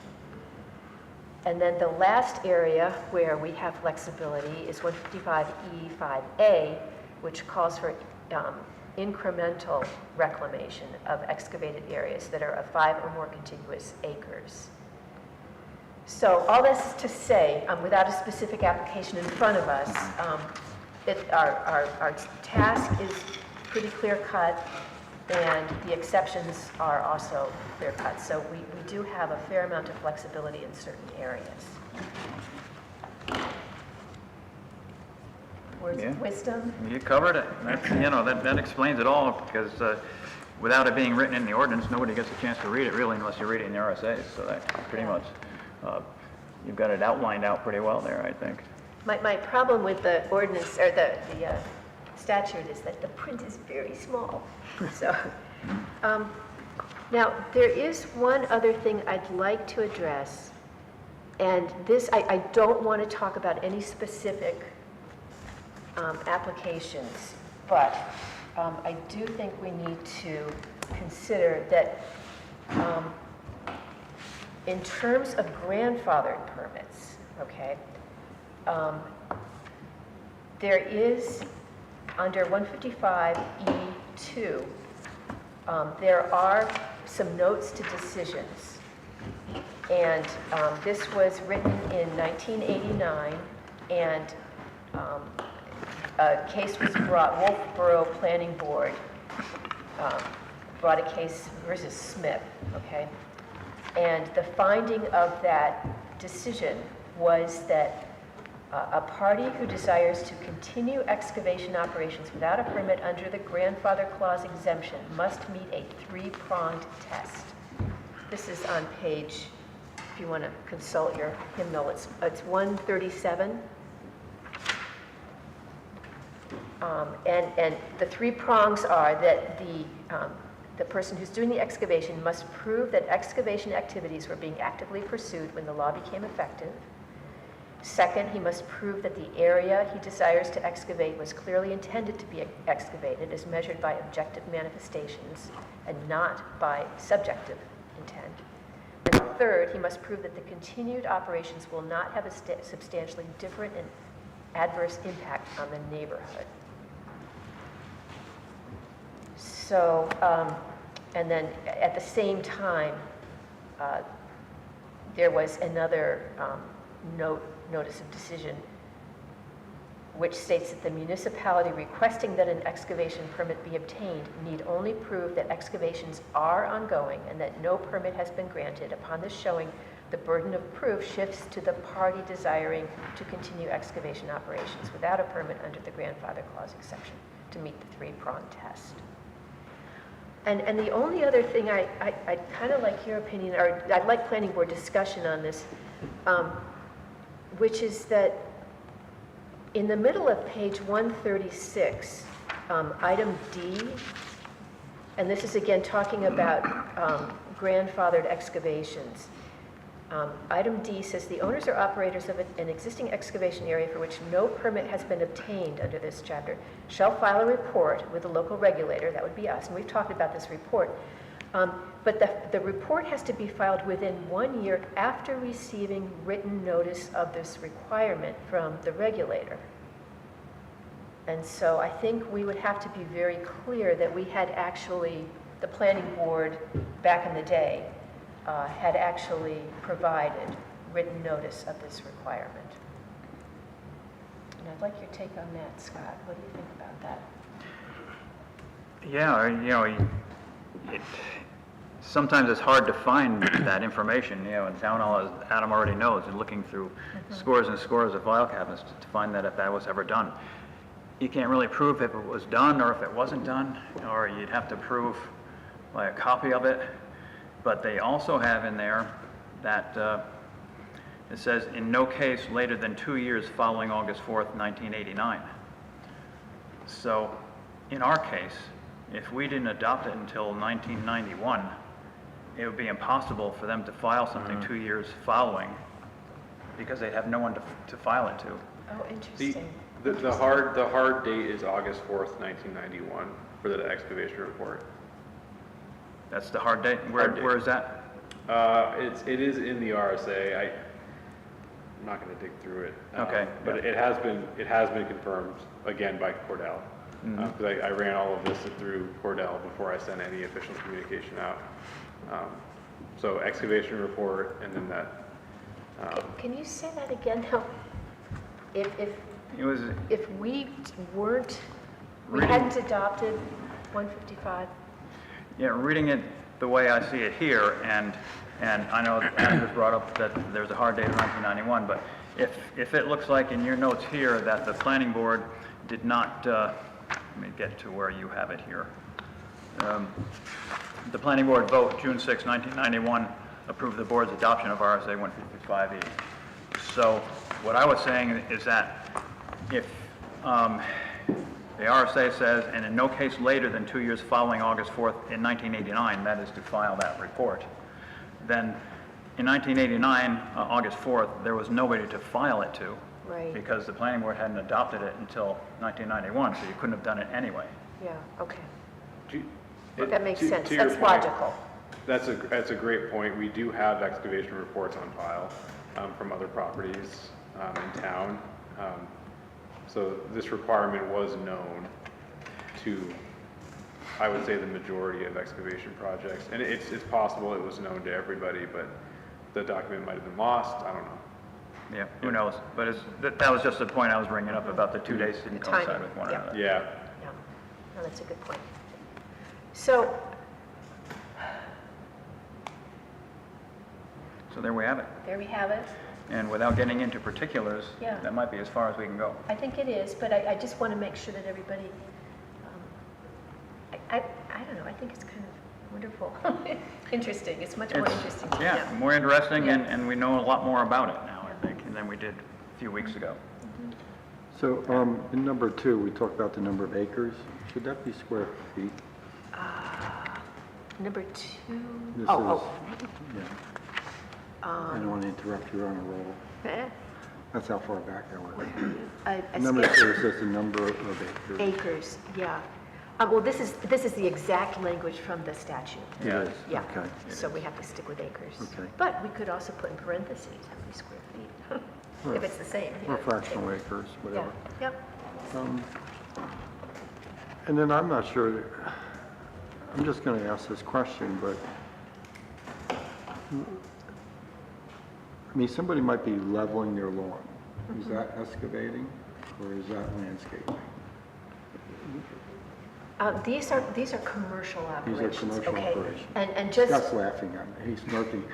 And then the last area where we have flexibility is 155E5A, which calls for incremental reclamation of excavated areas that are of 5 or more contiguous acres. So all this to say, without a specific application in front of us, our task is pretty clear-cut, and the exceptions are also clear-cut. So we do have a fair amount of flexibility in certain areas. Words of wisdom? You covered it. That's, that explains it all, because without it being written in the ordinance, nobody gets a chance to read it really unless you read it in the RSA's. So that pretty much, you've got it outlined out pretty well there, I think. My problem with the ordinance, or the statute, is that the print is very small. So, now, there is one other thing I'd like to address, and this, I don't want to talk about any specific applications, but I do think we need to consider that in terms of grandfathered permits, okay, there is, under 155E2, there are some notes to decisions. And this was written in 1989, and a case was brought, Wolfboro Planning Board brought a case versus Smith, okay? And the finding of that decision was that a party who desires to continue excavation operations without a permit under the grandfather clause exemption must meet a three-pronged test. This is on page, if you want to consult your hymnal, it's 137. And the three prongs are that the person who's doing the excavation must prove that excavation activities were being actively pursued when the law became effective. Second, he must prove that the area he desires to excavate was clearly intended to be excavated as measured by objective manifestations and not by subjective intent. And third, he must prove that the continued operations will not have a substantially different and adverse impact on the neighborhood. So, and then at the same time, there was another notice of decision which states that the municipality requesting that an excavation permit be obtained need only prove that excavations are ongoing and that no permit has been granted. Upon this showing, the burden of proof shifts to the party desiring to continue excavation operations without a permit under the grandfather clause exception to meet the three-pronged test. And the only other thing I'd kind of like your opinion, or I'd like planning board discussion on this, which is that in the middle of page 136, item D, and this is again talking about grandfathered excavations. Item D says the owners or operators of an existing excavation area for which no permit has been obtained under this chapter shall file a report with the local regulator, that would be us, and we've talked about this report. But the report has to be filed within 1 year after receiving written notice of this requirement from the regulator. And so I think we would have to be very clear that we had actually, the planning board back in the day, had actually provided written notice of this requirement. And I'd like your take on that, Scott. What do you think about that? Yeah, sometimes it's hard to find that information, in town hall, as Adam already knows, and looking through scores and scores of file cabinets to find that if that was ever done. You can't really prove if it was done or if it wasn't done, or you'd have to prove by a copy of it. But they also have in there that it says, in no case later than 2 years following August 4th, 1989. So in our case, if we didn't adopt it until 1991, it would be impossible for them to file something 2 years following because they'd have no one to file it to. Oh, interesting. The hard date is August 4th, 1991 for the excavation report. That's the hard date? Where is that? It is in the RSA. I'm not going to dig through it. Okay. But it has been confirmed again by Cordell. Because I ran all of this through Cordell before I sent any official communication out. So excavation report, and then that. Can you say that again now? If we hadn't adopted 155. Yeah, reading it the way I see it here, and I know Andrew brought up that there's a hard date of 1991, but if it looks like in your notes here that the planning board did not, let me get to where you have it here. The planning board vote June 6, 1991 approved the board's adoption of RSA 155E. So What I was saying is that if the RSA says, and in no case later than 2 years following August 4th in 1989, that is to file that report, then in 1989, August 4th, there was nobody to file it to. Right. Because the planning board hadn't adopted it until 1991, so you couldn't have done it anyway. Yeah, okay. To- That makes to- sense. to your That's point, logical. That's a great point. We do have excavation reports on file from other properties in town. So this requirement was known to, I would say, the majority of excavation projects. And it's possible it was known to everybody, but the document might have been lost. I don't know. Yeah, who knows? But that was just the point I was bringing up about the 2 days didn't The timing, coincide with one yeah. another. Yeah. Yeah, no, that's a good point. So, So there we have it. there we have it. And without getting into particulars, Yeah. that might be as far as we can go. I think it is, but I just want to make sure that everybody, I don't know, I think it's kind of wonderful. Interesting, it's much more interesting. Yeah, more interesting, Yeah. and we know a lot more about it now, I think, than we did a few weeks ago. So in number 2, we talked about the number of acres. Should that be square feet? Number 2, This oh, Yeah. I don't want to interrupt you on a roll. oh. That's how far back I was. I Number skipped 2 says the number of acres. acres, yeah. Well, this is the exact language from the statute. It Yeah. is, Yeah, okay. so we have to stick with acres. Okay. But we could also put in parentheses how many square feet, if it's the same. you Or know, fractional acres, Yeah, whatever. yep. And then I'm not sure, I'm just going to ask this question, but, I mean, somebody might be leveling their lawn. Is that excavating, or is that landscaping? These are commercial operations, commercial okay? operations. And just, Scott's laughing at me, he's smirking.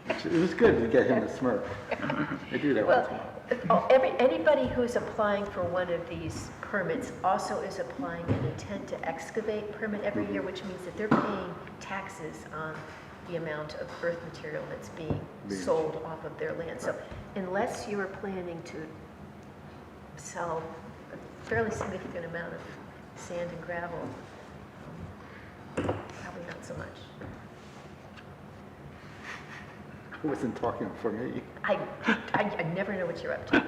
It was good to get him to smirk. I do that once in a while. anybody who's applying for one of these permits also is applying an intent to excavate permit every year, which means that they're paying taxes on the amount of earth material that's being sold off of their land. So unless you are planning to sell a fairly significant amount of sand and gravel, probably not so much. I wasn't talking for me. I never know what you're up to.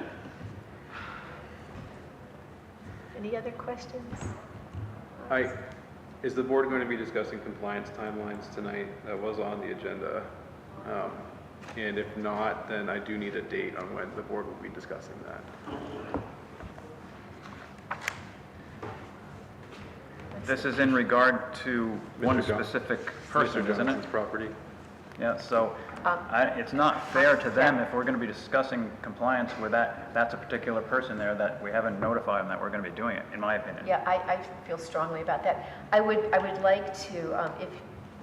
Any other questions? Is the board going to be discussing compliance timelines tonight? That was on the agenda. And if not, then I do need a date on when the board will be discussing that. This is in regard to one Mr. John- specific person, Mr. isn't it? Johnson's property. Yeah, so it's not fair to them if we're going to be discussing compliance with that, that's a particular person there that we haven't notified them that we're going to be doing it, in my opinion. Yeah, I feel strongly about that. I would like to,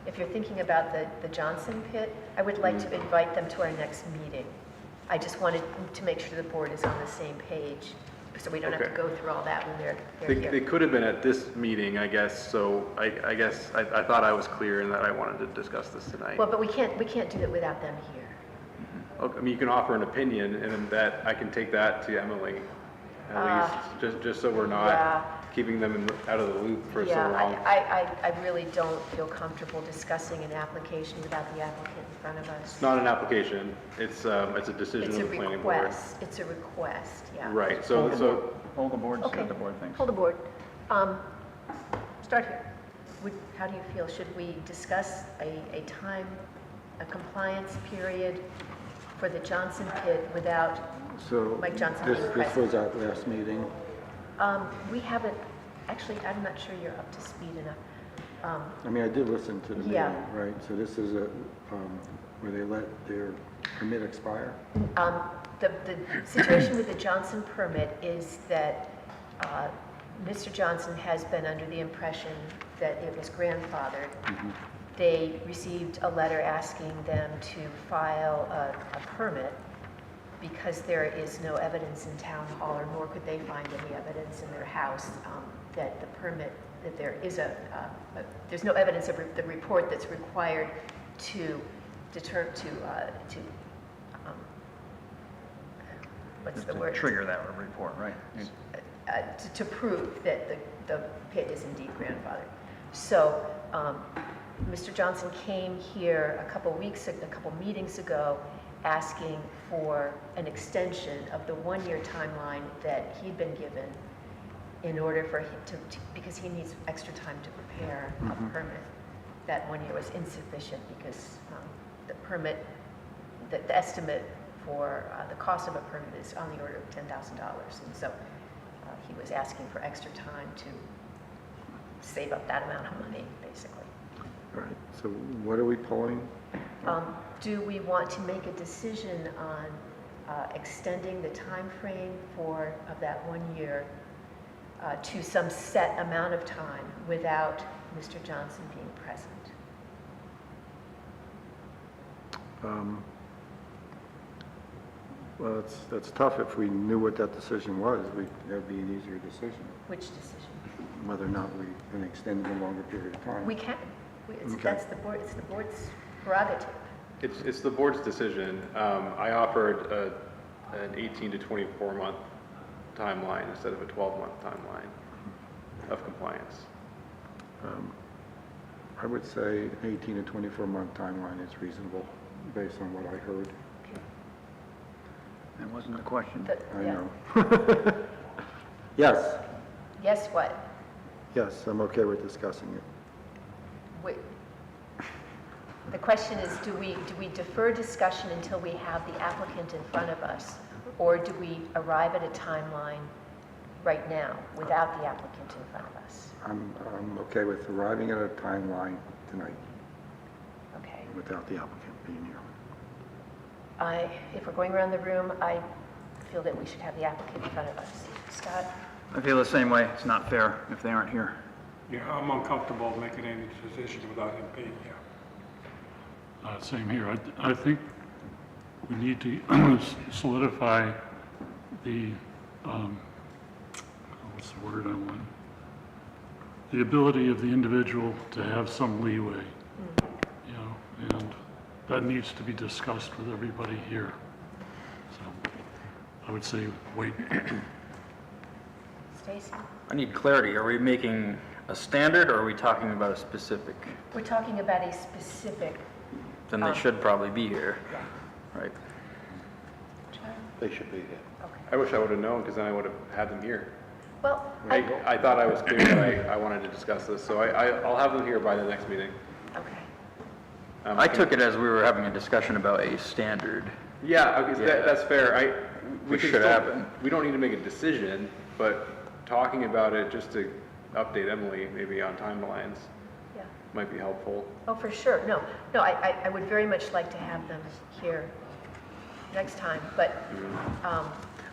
if you're thinking about the Johnson pit, I would like to invite them to our next meeting. I just wanted to make sure the board is on the same page, so we don't have to Okay. go through all that when they're They here. could have been at this meeting, I guess, so I guess I thought I was clear in that I wanted to discuss this tonight. Well, but we can't do that without them here. Okay, I mean, you can offer an opinion, and then that, I can take that to Emily, at least, just so we're yeah. not keeping them out of the loop for so Yeah, long. I really don't feel comfortable discussing an application without the applicant in front of us. It's not an application, it's a decision It's of a the planning board. request, it's a request, yeah. Right, so, Hold the board, see Okay. what the board thinks. Hold the board. Start here. How do you feel? Should we discuss a compliance period for the Johnson pit without, So Mike Johnson this being this present. was our last meeting. we haven't, actually, I'm not sure you're up to speed enough. I mean, I did listen to the meeting, Yeah. right? So this is where they let their permit expire? The situation with the Johnson permit is that Mr. Johnson has been under the impression that it was grandfathered. They received a letter asking them to file a permit because there is no evidence in town hall, or nor could they find any evidence in their house that the permit, that there is there's no evidence of the report that's required to what's Just the to word? trigger that report, right? To prove that the pit is indeed grandfathered. So Mr. Johnson came here a couple meetings ago, asking for an extension of the one-year timeline that he'd been given in order for him because he needs extra time to prepare a permit. That 1 year was insufficient because the permit, the estimate for the cost of a permit is on the order of $10,000. And so he was asking for extra time to save up that amount of money, basically. All right, so what are we pulling? Do we want to make a decision on extending the time frame of that 1 year to some set amount of time without Mr. Johnson being present? Well, that's tough. If we knew what that decision was, that'd be an easier decision, Which decision? whether or not we can extend it a longer period of time. We can. Okay. That's the board. It's the board's prerogative. It's the board's decision. I offered an 18 to 24 month timeline instead of a 12-month timeline of compliance. I would say 18 to 24 month timeline is reasonable, based on what I heard. That wasn't the question. I Yeah. know. Yes, Yes, what? yes, I'm okay with discussing it. Wait. The question is, do we defer discussion until we have the applicant in front of us? Or do we arrive at a timeline right now without the applicant in front of us? I'm okay with arriving at a timeline tonight Okay. without the applicant being here. If we're going around the room, I feel that we should have the applicant in front of us. Scott? I feel the same way. It's not fair if they aren't here. Yeah, I'm uncomfortable making any decision without him being here. Same here. I think we need to solidify the, what's the word I want? The ability of the individual to have some leeway, you know, and that needs to be discussed with everybody here. So I would say wait. Stacy? I need clarity. Are we making a standard or are we talking about a specific? We're talking about a specific. Then they should probably be here, right? They should be here. Okay. I wish I would have known because then I would have had them here. Well, I thought I was clear that I wanted to discuss this, so I'll have them here by the next meeting. okay. I took it as we were having a discussion about a standard. Yeah, okay, so that's fair. Which can should still- happen. We don't need to make a decision, but talking about it just to update Emily maybe on timelines Yeah. might be helpful. Oh, for sure. No, I would very much like to have them here next time, but,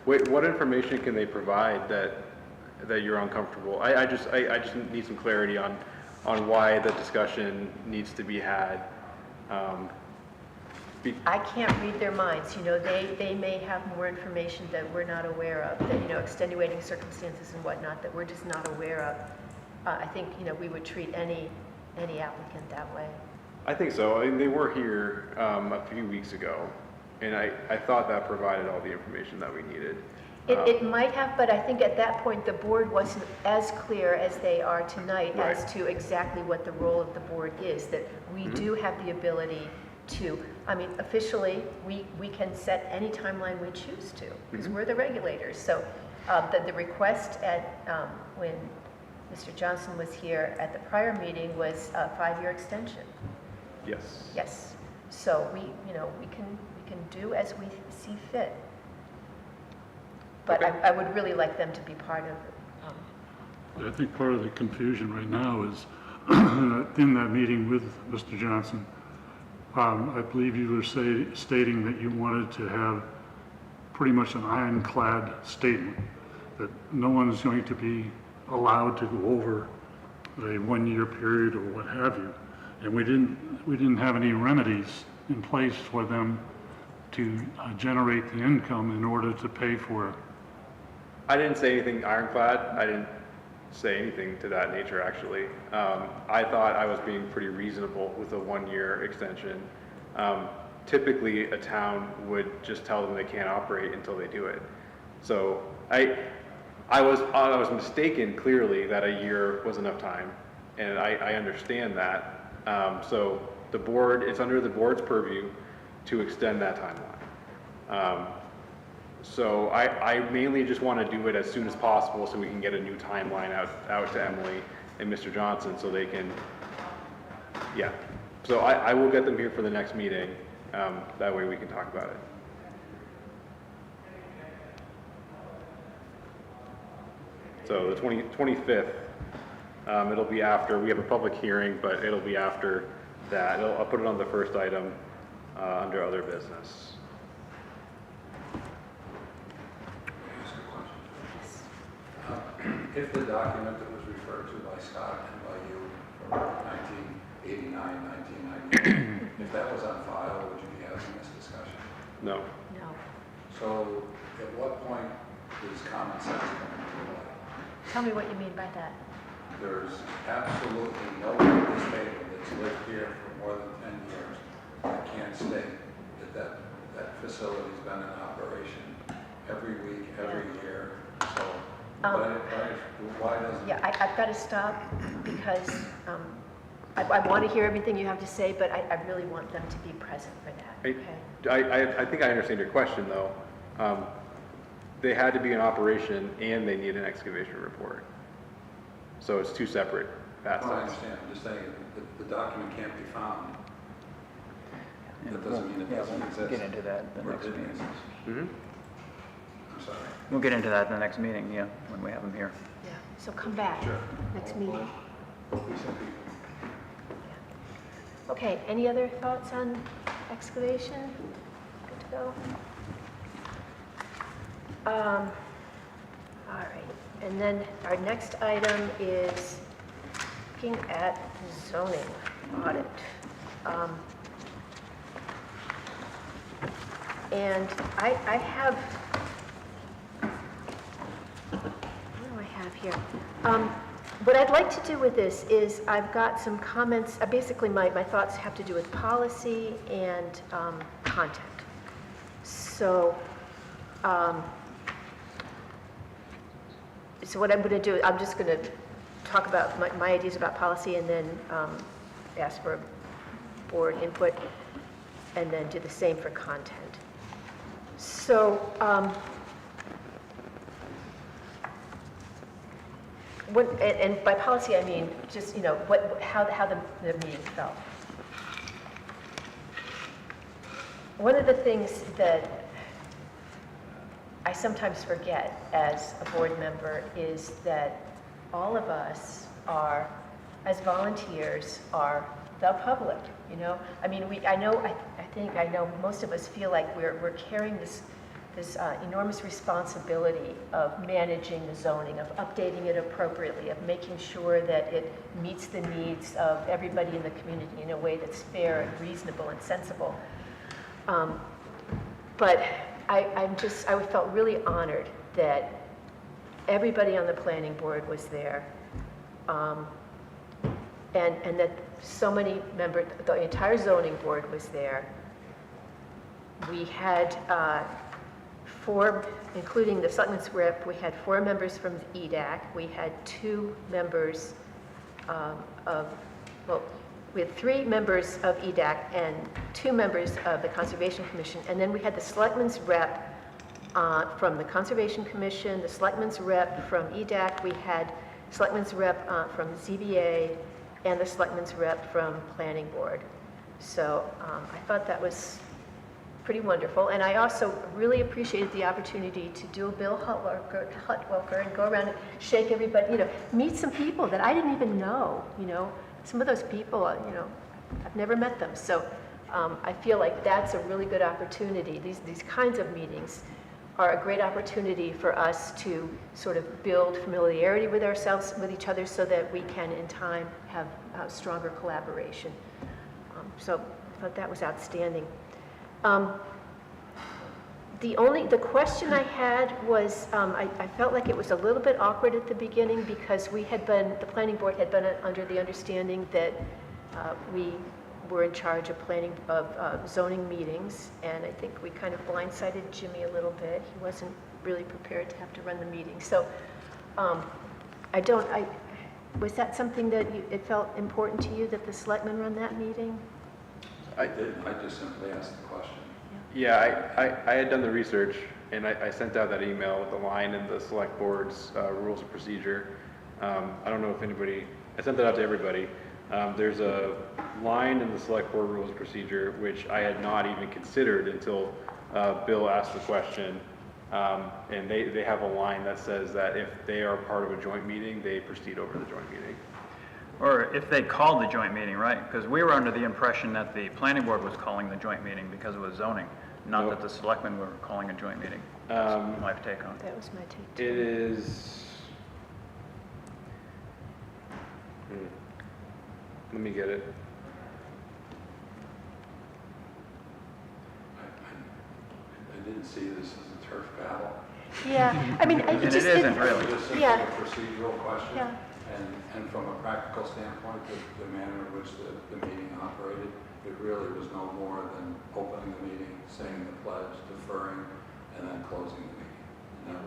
Wait, what information can they provide that you're uncomfortable? I just need some clarity on why the discussion needs to be had. I can't read their minds. You know, they may have more information that we're not aware of, that, you know, extenuating circumstances and whatnot that we're just not aware of. I think, you know, we would treat any applicant that way. I think so. I mean, they were here a few weeks ago, and I thought that provided all the information that we needed. It might have, but I think at that point, the board wasn't as clear as they are tonight as Right. to exactly what the role of the board is, that we do have the ability to, I mean, officially, we can set any timeline we choose to, because we're the regulators. So the request when Mr. Johnson was here at the prior meeting was a 5-year extension. Yes. Yes. So we can do as we see fit. But Okay. I would really like them to be part of it. I think part of the confusion right now is in that meeting with Mr. Johnson, I believe you were stating that you wanted to have pretty much an ironclad statement, that no one is going to be allowed to go over a 1-year period or what have you. And we didn't have any remedies in place for them to generate the income in order to pay for. I didn't say anything ironclad. I didn't say anything to that nature, actually. I thought I was being pretty reasonable with a 1-year extension. Typically, a town would just tell them they can't operate until they do it. So I was mistaken clearly that a year was enough time, and I understand that. So the board, it's under the board's purview to extend that timeline. So I mainly just want to do it as soon as possible so we can get a new timeline out to Emily and Mr. Johnson so they can, yeah. So I will get them here for the next meeting. That way we can talk about it. So the 25th, it'll be after, we have a public hearing, but it'll be after that. I'll put it on the first item under other business. Ask a question. If the document that was referred to by Scott and by you from 1989, 1990, if that was on file, would you be having this discussion? No. No. So at what point does common sense come into play? Tell me what you mean by that. There's absolutely no one at this table that's lived here for more than 10 years that can't state that facility's been in operation every week, every year. So why doesn't? Yeah, I've got to stop because I want to hear everything you have to say, but I really want them to be present for that, okay? I think I understand your question, though. They had to be in operation and they need an excavation report. So it's two separate No, I facets. understand. I'm just saying that the document can't be found. That doesn't mean it doesn't exist. Get into that the Or next didn't meeting. exist. Mhm. I'm sorry. We'll get into that in the next meeting, yeah, when we have them here. Yeah, so come back, Sure. next meeting. Hopefully some people. Okay, any other thoughts on excavation? Good to go? All right, and then our next item is looking at zoning audit. And I have, what do I have here? What I'd like to do with this is I've got some comments, basically my thoughts have to do with policy and content. So, so what I'm going to do, I'm just going to talk about my ideas about policy and then ask for board input and then do the same for content. So, and by policy I mean just, you know, how the meeting felt. One of the things that I sometimes forget as a board member is that all of us are, as volunteers, are the public, you know? I mean, I know most of us feel like we're carrying this enormous responsibility of managing the zoning, of updating it appropriately, of making sure that it meets the needs of everybody in the community in a way that's fair and reasonable and sensible. But I felt really honored that everybody on the planning board was there, and that so many members, the entire zoning board was there. We had 4, including the selectmen's rep, we had 4 members from the EDAC. We had 2 members we had 3 members of EDAC and 2 members of the Conservation Commission. And then we had the selectmen's rep from the Conservation Commission, the selectmen's rep from EDAC. We had selectmen's rep from ZBA and the selectmen's rep from Planning Board. So I thought that was pretty wonderful. And I also really appreciated the opportunity to do a Bill Hutwelker and go around and shake everybody, you know, meet some people that I didn't even know, you know. Some of those people, you know, I've never met them. So I feel like that's a really good opportunity. These kinds of meetings are a great opportunity for us to sort of build familiarity with ourselves, with each other, so that we can, in time, have stronger collaboration. So I thought that was outstanding. The question I had was, I felt like it was a little bit awkward at the beginning because the planning board had been under the understanding that we were in charge of zoning meetings, and I think we kind of blindsided Jimmy a little bit. He wasn't really prepared to have to run the meeting. So was that something that it felt important to you that the selectmen run that meeting? I did, I just simply asked the question. Yeah, I had done the research, and I sent out that email with the line in the select board's rules of procedure. I don't know if anybody, I sent that out to everybody. There's a line in the select board rules of procedure, which I had not even considered until Bill asked the question. And they have a line that says that if they are part of a joint meeting, they proceed over the joint meeting. Or if they called the joint meeting, right? Because we were under the impression that the planning board was calling the joint meeting because it was zoning, not that the selectmen were calling a joint meeting. That's my take on it. That was my take It too. is, let me get it. I didn't see this as a turf battle. Yeah, I mean, And it isn't really. It was simply Yeah. a procedural question. Yeah. And from a practical standpoint, the manner in which the meeting operated, it really was no more than opening the meeting, saying the pledge, deferring, and then closing the meeting. And that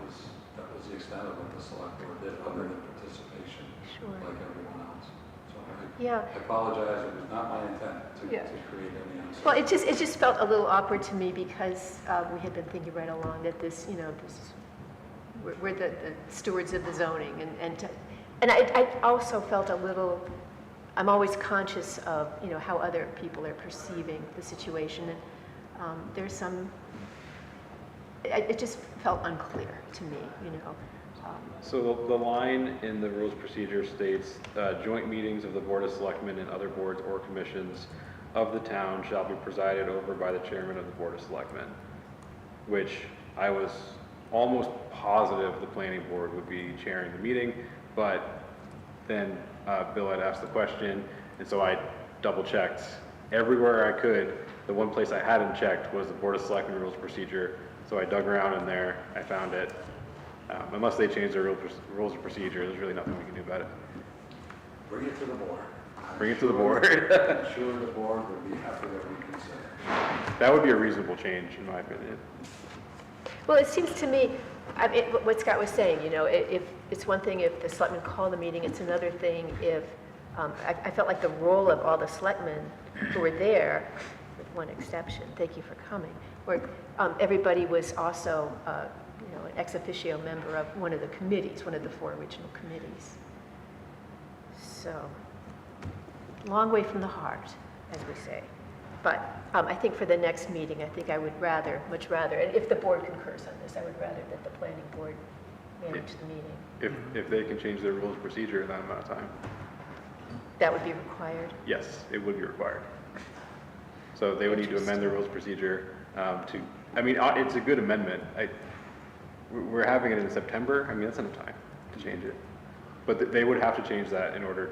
was the extent of what the select board did, other than participation, Sure. like everyone else. So Yeah. I apologize, it was not my intent to Yeah. create any uncertainty. Well, it just felt a little awkward to me because we had been thinking right along that this, we're the stewards of the zoning, and I also felt a little, I'm always conscious of, how other people are perceiving the situation, and there's some, it just felt unclear to me, So the line in the rules procedure states, joint meetings of the Board of Selectmen and other boards or commissions of the town shall be presided over by the chairman of the Board of Selectmen, which I was almost positive the planning board would be chairing the meeting, but then Bill had asked the question, and so I double checked everywhere I could. The one place I hadn't checked was the Board of Selectmen rules procedure, so I dug around in there, I found it. Unless they change their rules of procedure, there's really nothing we can do about it. Bring it to the board. Bring it to the board. I'm sure the board would be happy that we consider. That would be a reasonable change, in my opinion. Well, it seems to me, I mean, what Scott was saying, if it's one thing if the selectmen call the meeting, it's another thing if, I felt like the role of all the selectmen who were there, with one exception, thank you for coming, where everybody was also, an ex officio member of one of the committees, one of the 4 original committees. So, long way from the heart, as we say. But I think for the next meeting, I think I would much rather, and if the board concurs on this, I would rather that the planning board manage the meeting. If they can change their rules of procedure in that amount of time, That would be required. yes, it would be required. So they would need to amend their rules of procedure it's a good amendment. We're having it in September, that's enough time to change it. But they would have to change that in order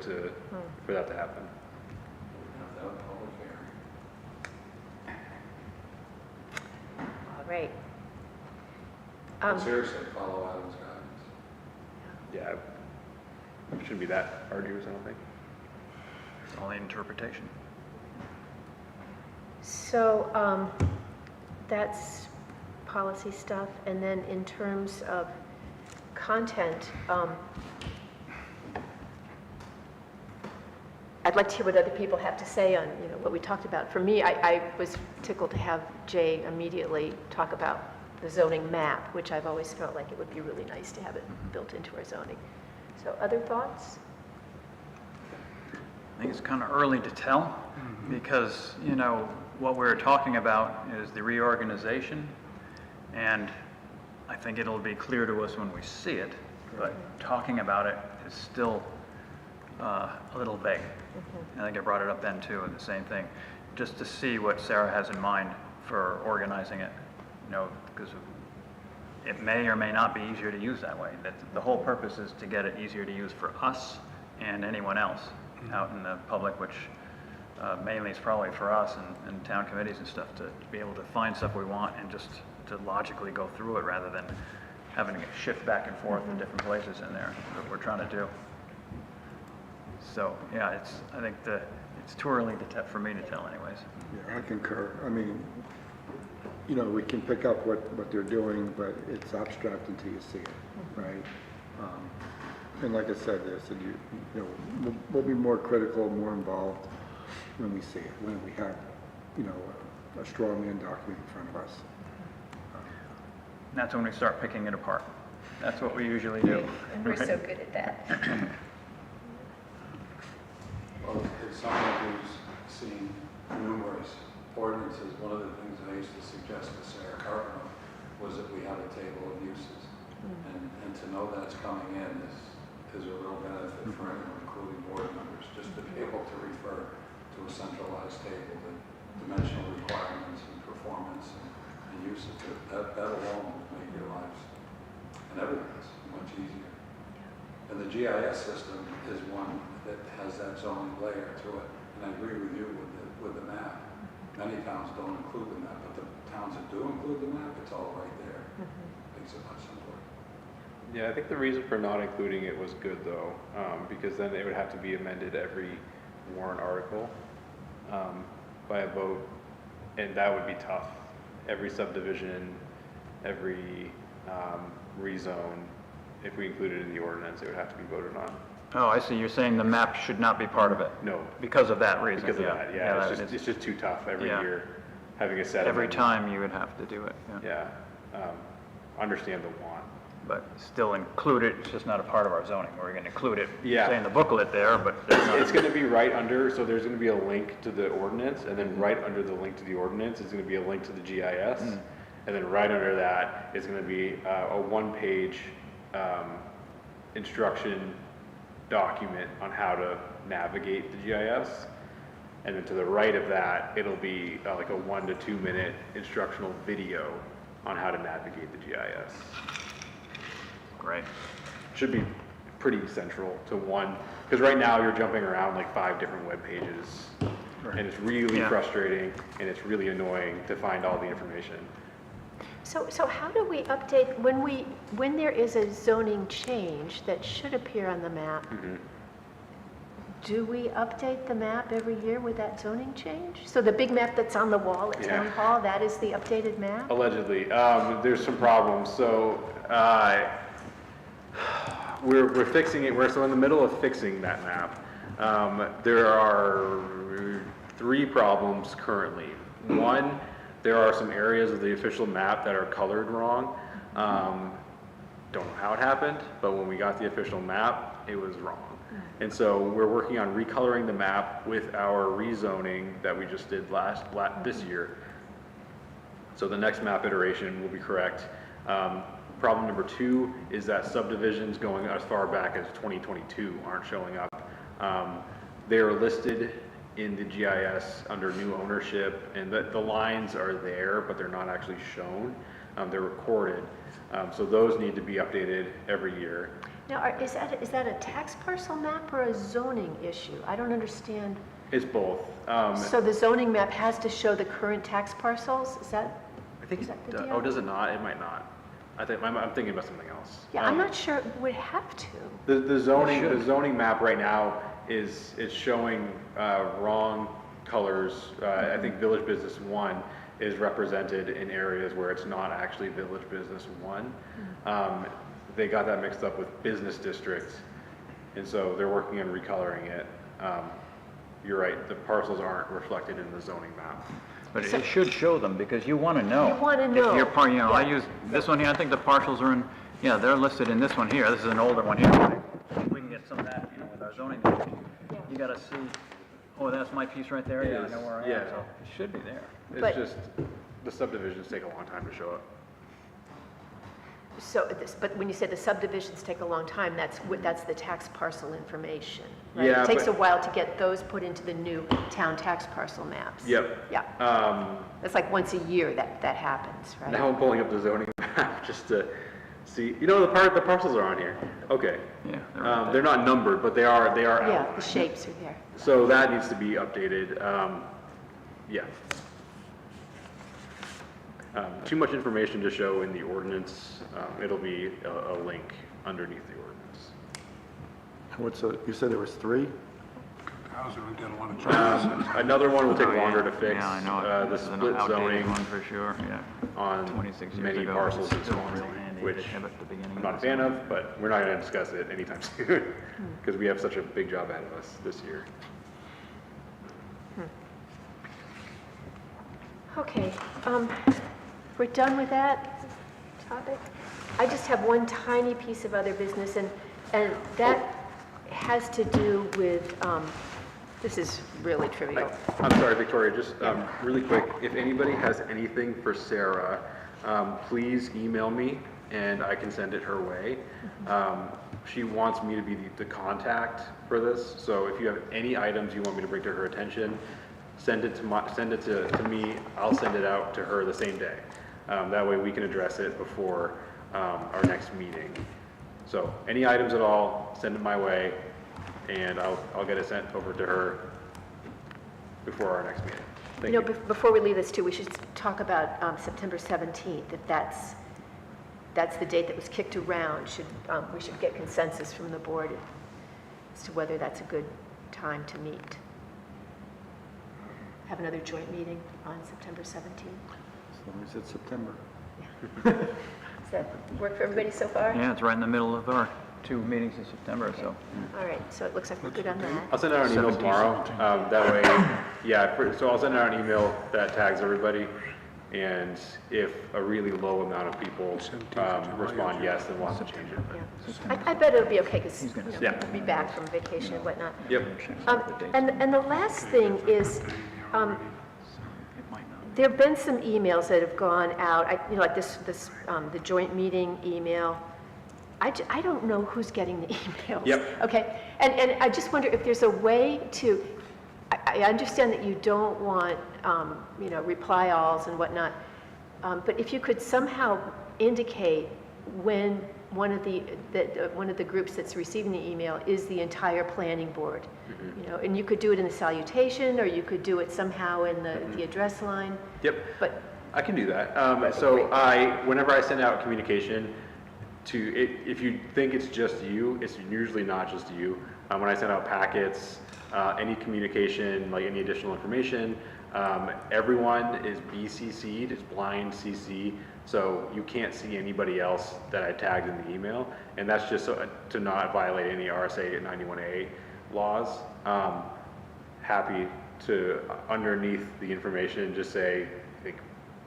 for that to happen. Have that public hearing. All right. But seriously, follow Adam's guidance. Yeah, it shouldn't be that arduous, I don't think. It's only interpretation. So that's policy stuff. And then in terms of content, I'd like to hear what other people have to say on, what we talked about. For me, I was tickled to have Jay immediately talk about the zoning map, which I've always felt like it would be really nice to have it built into our zoning. So other thoughts? I think it's kind of early to tell because, what we're talking about is the reorganization, and I think it'll be clear to us when we see it, but talking about it is still a little vague. I think I brought it up then too, and the same thing, just to see what Sarah has in mind for organizing it, because it may or may not be easier to use that way. That the whole purpose is to get it easier to use for us and anyone else out in the public, which mainly is probably for us and town committees and stuff, to be able to find stuff we want and just to logically go through it rather than having to shift back and forth in different places in there that we're trying to do. So, yeah, I think it's too early for me to tell anyways. Yeah, I concur. you know, we can pick up what they're doing, but it's abstract until you see it, right? And like I said, you know, we'll be more critical, more involved when we see it, when we have, you know, a straw man document in front of us. That's when we start picking it apart. That's what we usually do. And we're so good at that. Well, as someone who's seen numerous ordinances, one of the things I used to suggest to Sarah Carpenter was that we have a table of uses. And to know that's coming in is a real benefit for anyone, including board members, just to be able to refer to a centralized table, the dimensional requirements and performance and uses. That alone will make your lives and everything's much easier. And the GIS system is one that has that zoning layer to it. And I agree with you with the map. Many towns don't include the map, but the towns that do include the map, it's all right there. Makes it much simpler. Yeah, I think the reason for not including it was good though, because then it would have to be amended every warrant article by a vote, and that would be tough. Every subdivision, every rezone, if we included it in the ordinance, it would have to be voted on. Oh, I see. You're saying the map should not be part of it? No. Because of that reason? Because of that, yeah. that It's just too tough every Yeah. year, having a set of Every them. time you would have to do it, yeah. Yeah. Understand the want. But still include it, it's just not a part of our zoning. We're going to include it, Yeah. say in the booklet there, but it's not. It's going to be right under, so there's going to be a link to the ordinance, and then right under the link to the ordinance is going to be a link to the GIS. And then right under that is going to be a one-page instruction document on how to navigate the GIS. And then to the right of that, it'll be like a 1 to 2 minute instructional video on how to navigate the GIS. Great. Should be pretty central to one, because right now you're jumping around like 5 different web pages, and it's really Yeah. frustrating and it's really annoying to find all the information. So how do we update, when there is a zoning change that should appear on the map, do we update the map every year with that zoning change? So the big map that's on the wall at Town Yeah. Hall, that is the updated map? Allegedly, there's some problems. So we're fixing it. We're so in the middle of fixing that map. There are 3 problems currently. One, there are some areas of the official map that are colored wrong. Don't know how it happened, but when we got the official map, it was wrong. And so we're working on recoloring the map with our rezoning that we just did this year. So the next map iteration will be correct. Problem number 2 is that subdivisions going as far back as 2022 aren't showing up. They are listed in the GIS under new ownership, and the lines are there, but they're not actually shown. They're recorded. So those need to be updated every year. Now, is that a tax parcel map or a zoning issue? I don't understand. It's both. So the zoning map has to show the current tax parcels? Is that I think is that the deal? Oh, does it not? It might not. I'm thinking about something else. Yeah, I'm not sure it would have to. The zoning map right now is showing wrong colors. I think Village Business 1 is represented in areas where it's not actually Village Business 1. They got that mixed up with Business District, and so they're working on recoloring it. You're right, the parcels aren't reflected in the zoning map. But it should show them, because you want to know. You wanna know. If you're part, I Yeah. use this one here, I think the parcels are in, yeah, they're listed in this one here. This is an older one here. We can get some of that, with our zoning. You got to see, oh, that's my piece right there? Yeah, I know where I am, Yeah. so it should be there. It's But- just, the subdivisions take a long time to show up. So, but when you say the subdivisions take a long time, that's the tax parcel information, right? Yeah, It takes a but- while to get those put into the new town tax parcel maps. Yep. Yeah, it's like once a year that happens, right? Now I'm pulling up the zoning map just to see, the parcels are on here. Okay. Yeah, they're right there. They're not numbered, but they are Yeah, outlined. the shapes are there. So that needs to be updated. Yeah. Too much information to show in the ordinance. It'll be a link underneath the ordinance. You said there was 3? housing, we did a lot of changes. Another one will take Oh, yeah. longer to fix. Yeah, I know. The This is an split outdated zoning one for sure, yeah. on 26 years many ago. parcels in It's still Swansea, real handy which to have at the beginning I'm not a of fan the of, but we're not going to discuss it anytime soon because we have such a big job ahead of us this year. Okay, we're done with that topic? I just have one tiny piece of other business, and that has to do with, this is really trivial. I'm sorry, Victoria, just really quick, if anybody has anything for Sarah, please email me and I can send it her way. She wants me to be the contact for this, so if you have any items you want me to bring to her attention, send it to me, I'll send it out to her the same day. That way we can address it before our next meeting. So any items at all, send it my way, and I'll get it sent over to her before our next meeting. Thank you. Before we leave this too, we should talk about September 17th, if that's the date that was kicked around. We should get consensus from the board as to whether that's a good time to meet. Have another joint meeting on September 17th. As long as it's September. Does that work for everybody so far? Yeah, it's right in the middle of our 2 meetings in September, so. All right, so it looks like we're good on that. I'll send out an email 17th, tomorrow, 17th. that way, yeah, so I'll send out an email that tags everybody, and if a really low amount of people 17th of July, respond yes, then we'll have to change it. Yeah. I bet it'll be okay, because Yeah. we'll be back from vacation and whatnot. Yep. And the last thing is, there have been some emails that have gone out, like the joint meeting email. I don't know who's getting the emails. Yep. Okay, and I just wonder if there's a way to, I understand that you don't want, reply alls and whatnot, but if you could somehow indicate when one of the groups that's receiving the email is the entire planning board, and you could do it in the salutation, or you could do it somehow in the address line. Yep, But I can do that. So whenever I send out communication if you think it's just you, it's usually not just you. When I send out packets, any communication, like any additional information, everyone is BCC'd, it's blind CC, so you can't see anybody else that I tagged in the email, and that's just to not violate any RSA 91A laws. Happy to, underneath the information, just say, I think,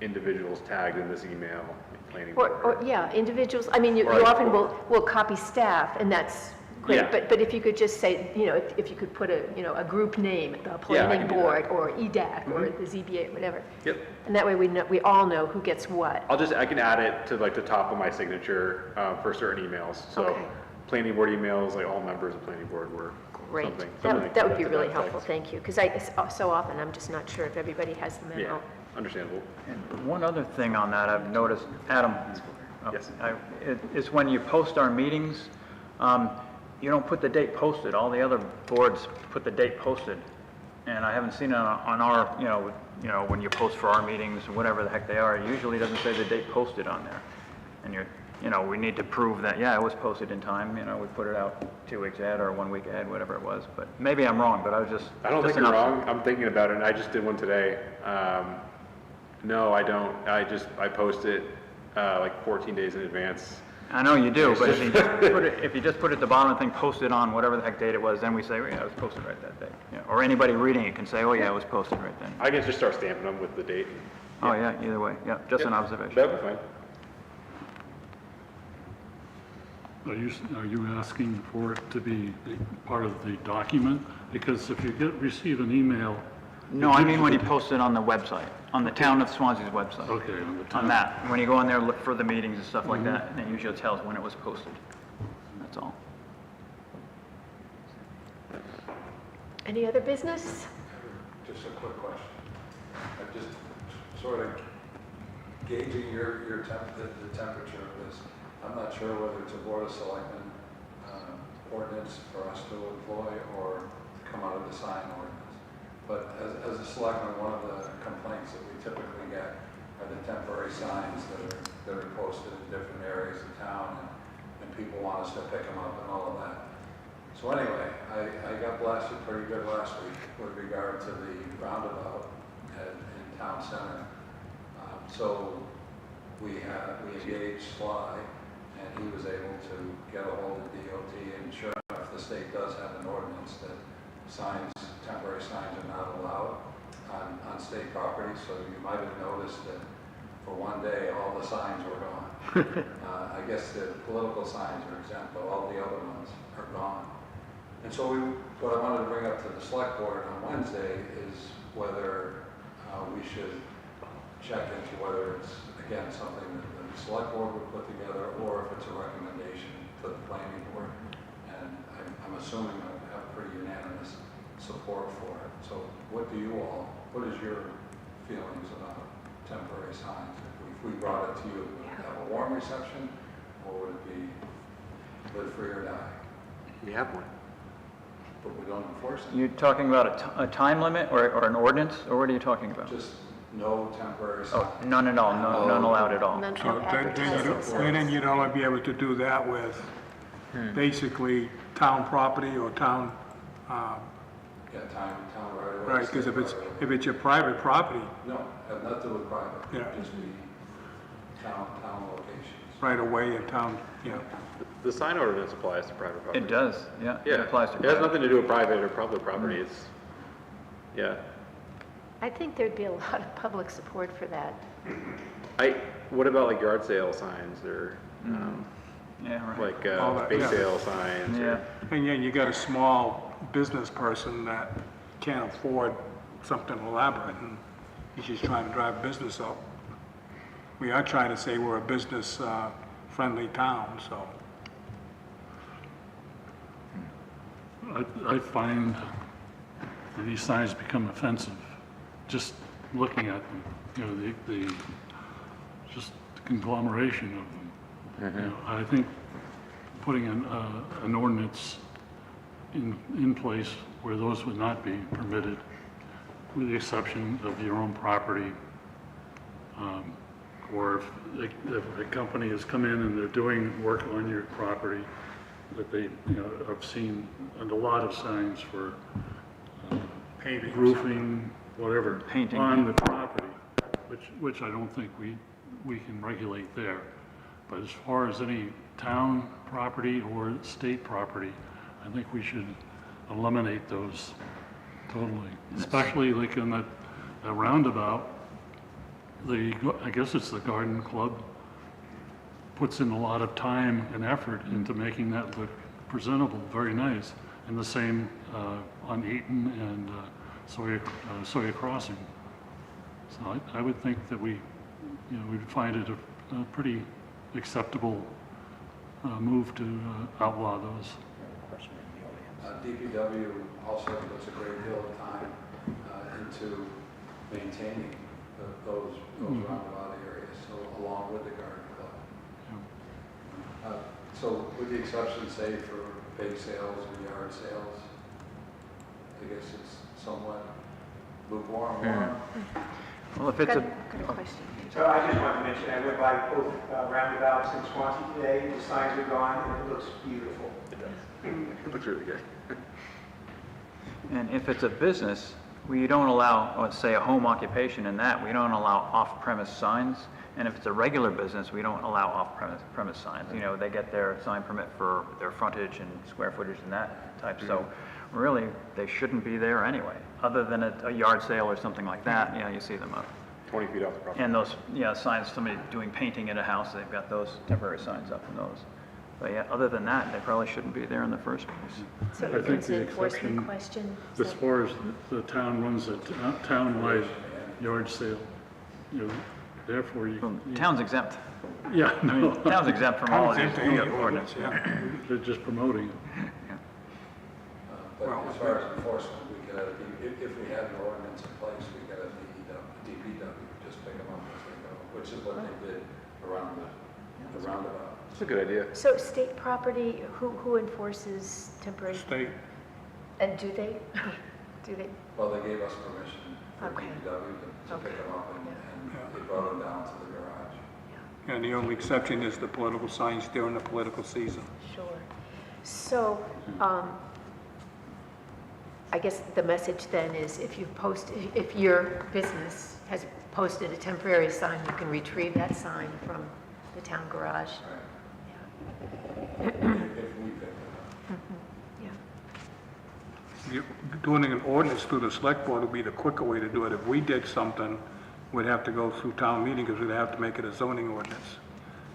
individuals tagged in this email, planning board. Or yeah, individuals, I mean, you Right. often will copy staff, and that's great, Yeah. but if you could just say, if you could put a group name, the planning can do board, that. or EDAC, or the ZBA, whatever. Yep. And that way we all know who gets what. I can add it to like the top of my signature for certain emails. So Okay. planning board emails, like all members of planning board were Great. something. That would be to really that helpful, effect. thank you, because so often I'm just not sure if everybody has the Yeah, memo. understandable. And one other thing on that I've noticed, Adam, Yes. is when you post our meetings, you don't put the date posted. All the other boards put the date posted. And I haven't seen it on our, when you post for our meetings, whatever the heck they are, it usually doesn't say the date posted on there. And we need to prove that, yeah, it was posted in time, we put it out 2 weeks ahead or 1 week ahead, whatever it was. But maybe I'm wrong, but I was just. I don't think just you're an wrong. I'm thinking about it, and I just did one today. No, I don't. I post it like 14 days in advance. I know you do, but if you just put it at the bottom of the thing, post it on whatever the heck date it was, then we say, yeah, it was posted right that day. Yeah. Or anybody reading it can say, oh yeah, it was posted right then. I can just start stamping them with the date. Oh yeah, either way, yeah, just an observation. That'd be fine. Are you asking for it to be part of the document? Because if you receive an email. No, I mean when you post it on the website, on the Town of Swansea's website. Okay, on the On town. that, when you go in there, look for the meetings and stuff like that, and it usually tells when it was posted. That's all. Any other business? Just a quick question. I'm just sort of gauging the temperature of this. I'm not sure whether it's a Board of Selectmen ordinance for us to employ or come out of the sign ordinance. But as a selectman, one of the complaints that we typically get are the temporary signs that are posted in different areas of town, and people want us to pick them up and all of that. So anyway, I got blasted pretty good last week with regard to the roundabout in town center. So we engaged Sly, and he was able to get a hold of DOT, and sure enough, the state does have an ordinance that temporary signs are not allowed on state property, so you might have noticed that for one day, all the signs were gone. I guess the political signs are exempt, but all the other ones are gone. And so what I wanted to bring up to the select board on Wednesday is whether we should check into whether it's, again, something that the select board would put together, or if it's a recommendation to the planning board. And I'm assuming I have pretty unanimous support for it. So what is your feelings about temporary signs? If we brought it to you, would it have a warm reception, or would it be live free or die? We have one. But we don't enforce it. You're talking about a time limit or an ordinance, or what are you talking about? Just no temporary signs. Oh, none at all, none allowed at all. None So no advertising signs. then you'd only be able to do that with basically town property or town, Yeah, town right away. right, because state right away. if it's your private property, No, have nothing to do with private. Yeah. Just be town locations. right away in town, yeah. The sign ordinance applies to private property. It does, yeah. It Yeah, applies to it has private. nothing to do with private or public property, it's, yeah. I think there'd be a lot of public support for that. What about like yard sale signs or, Yeah, right. like, All that, bake yeah. sale signs? Yeah, Or, And yeah, you got a small business person that can't afford something elaborate, and he's just trying to drive business up. We are trying to say we're a business, friendly town, so. I find that these signs become offensive, just looking at them, you know, the just the conglomeration of them. You know, I think putting an ordinance in place where those would not be permitted, with the exception of your own property, or if a company has come in and they're doing work on your property, that they, you know, I've seen a lot of signs for Paving. roofing, whatever, Painting. on the property, which I don't think we can regulate there. But as far as any town property or state property, I think we should eliminate those totally, especially like in that roundabout. I guess it's the garden club puts in a lot of time and effort into making that look presentable, very nice. And the same on Eaton and Sawyer Crossing. So I would think that we'd find it a pretty acceptable move to outlaw those. DPW also puts a great deal of time into maintaining those roundabout areas, so along with the garden club. So with the exception, say, for bake sales or yard sales, I guess it's somewhat lukewarm. well, if it's Got a, a question. So I just wanted to mention, I went by both roundabouts in Swanzey today, the signs are gone, and it looks beautiful. it looks really good. and if it's a business, we don't allow, let's say, a home occupation in that, we don't allow off-premise signs. And if it's a regular business, we don't allow off-premise signs. You know, they get their sign permit for their frontage and square footage and that type. So really, they shouldn't be there anyway, other than a yard sale or something like that. You see them up. 20 feet off the property. And those, signs, somebody doing painting in a house, they've got those temporary signs up in those. But yeah, other than that, they probably shouldn't be there in the first place. So I think it's the an enforcement exception, question? Is as that- far as the town runs a town-wide yard sale, therefore you. Town's exempt. Yeah, I mean, no, town's exempt from all of these Exempt any ordinances. yeah. they're just promoting it. But as far as enforcement, we could, if we had an ordinance in place, we could have DPW just pick them up as they go, which is what they did around the roundabout. It's a good idea. So state property, who enforces temporary? State, And do they? Do they? Well, they gave us permission for Okay. DPW to pick them up, and they brought them down to the garage. and the only exception is the political signs during the political season. Sure. So, I guess the message then is if your business has posted a temporary sign, you can retrieve that sign from the town garage. If we pick it up. Yeah. Doing an ordinance through the select board would be the quicker way to do it. If we did something, we'd have to go through town meeting because we'd have to make it a zoning ordinance,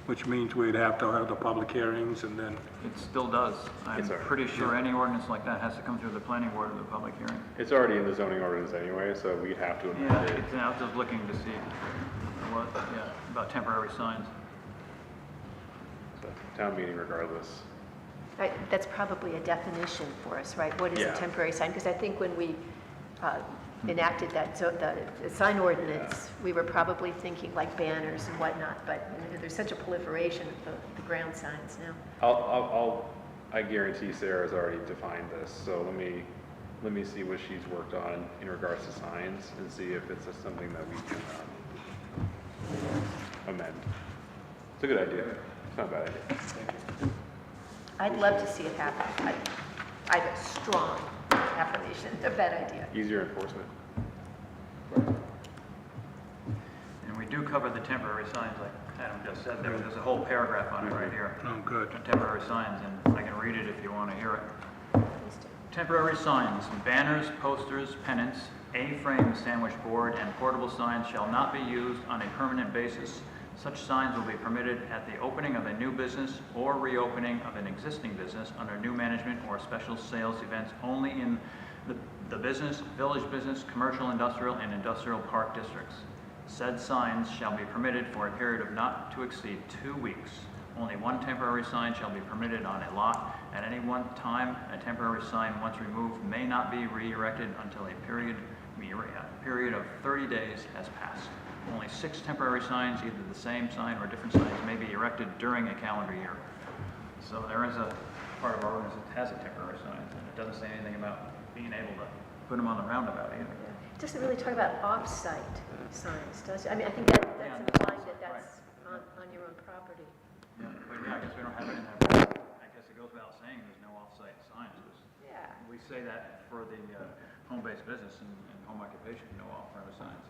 which means we'd have to have the public hearings and then, It still does. I'm It's all right. pretty sure any ordinance like that has to come through the planning board with a public hearing. It's already in the zoning ordinance anyway, so we'd have to Yeah, amend it. I was just looking to see what, about temporary signs. So, town meeting regardless. That's probably a definition for us, right? What is a Yeah. temporary sign? Because I think when we enacted that, so the sign ordinance, we were probably thinking like banners and whatnot, but there's such a proliferation of the ground signs now. I guarantee Sarah's already defined this, so let me see what she's worked on in regards to signs and see if it's something that we can amend. It's a good idea. It's not a bad idea. I'd love to see it happen. I have a strong affirmation of that idea. Easier enforcement. And we do cover the temporary signs, like Adam just said there. There's a whole paragraph on it right here. oh, good. Temporary signs, and I can read it if you want to hear it. Temporary signs, banners, posters, pennants, A-frame sandwich board, and portable signs shall not be used on a permanent basis. Such signs will be permitted at the opening of a new business or reopening of an existing business under new management or special sales events only in the business, village business, commercial, industrial, and industrial park districts. Said signs shall be permitted for a period of not to exceed 2 weeks. Only one temporary sign shall be permitted on a lot at any one time. A temporary sign, once removed, may not be re-erected until a period of 30 days has passed. Only 6 temporary signs, either the same sign or different signs, may be erected during a calendar year. So there is a part of our ordinance that has a temporary sign, and it doesn't say anything about being able to put them on the roundabout either. It doesn't really talk about off-site signs, does it? I mean, I think that's implying that that's on your own property. Yeah, but I guess we don't have it in there. I guess it goes without saying there's no off-site signs. Yeah. We say that for the home-based business and home occupation, no off-premise signs.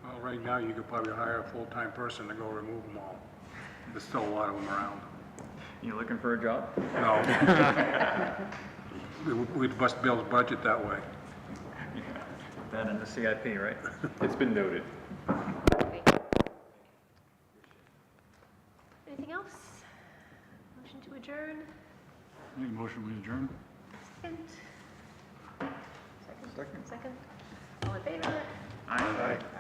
Well, right now, you could probably hire a full-time person to go remove them all. There's still a lot of them around. You looking for a job? No. We'd bust Bill's budget that way. Yeah. That in the CIP, right? It's been noted. Great. Anything else? Motion to adjourn? Make a motion, we adjourn? Second? Second? Second? All in favor? Aye. All right.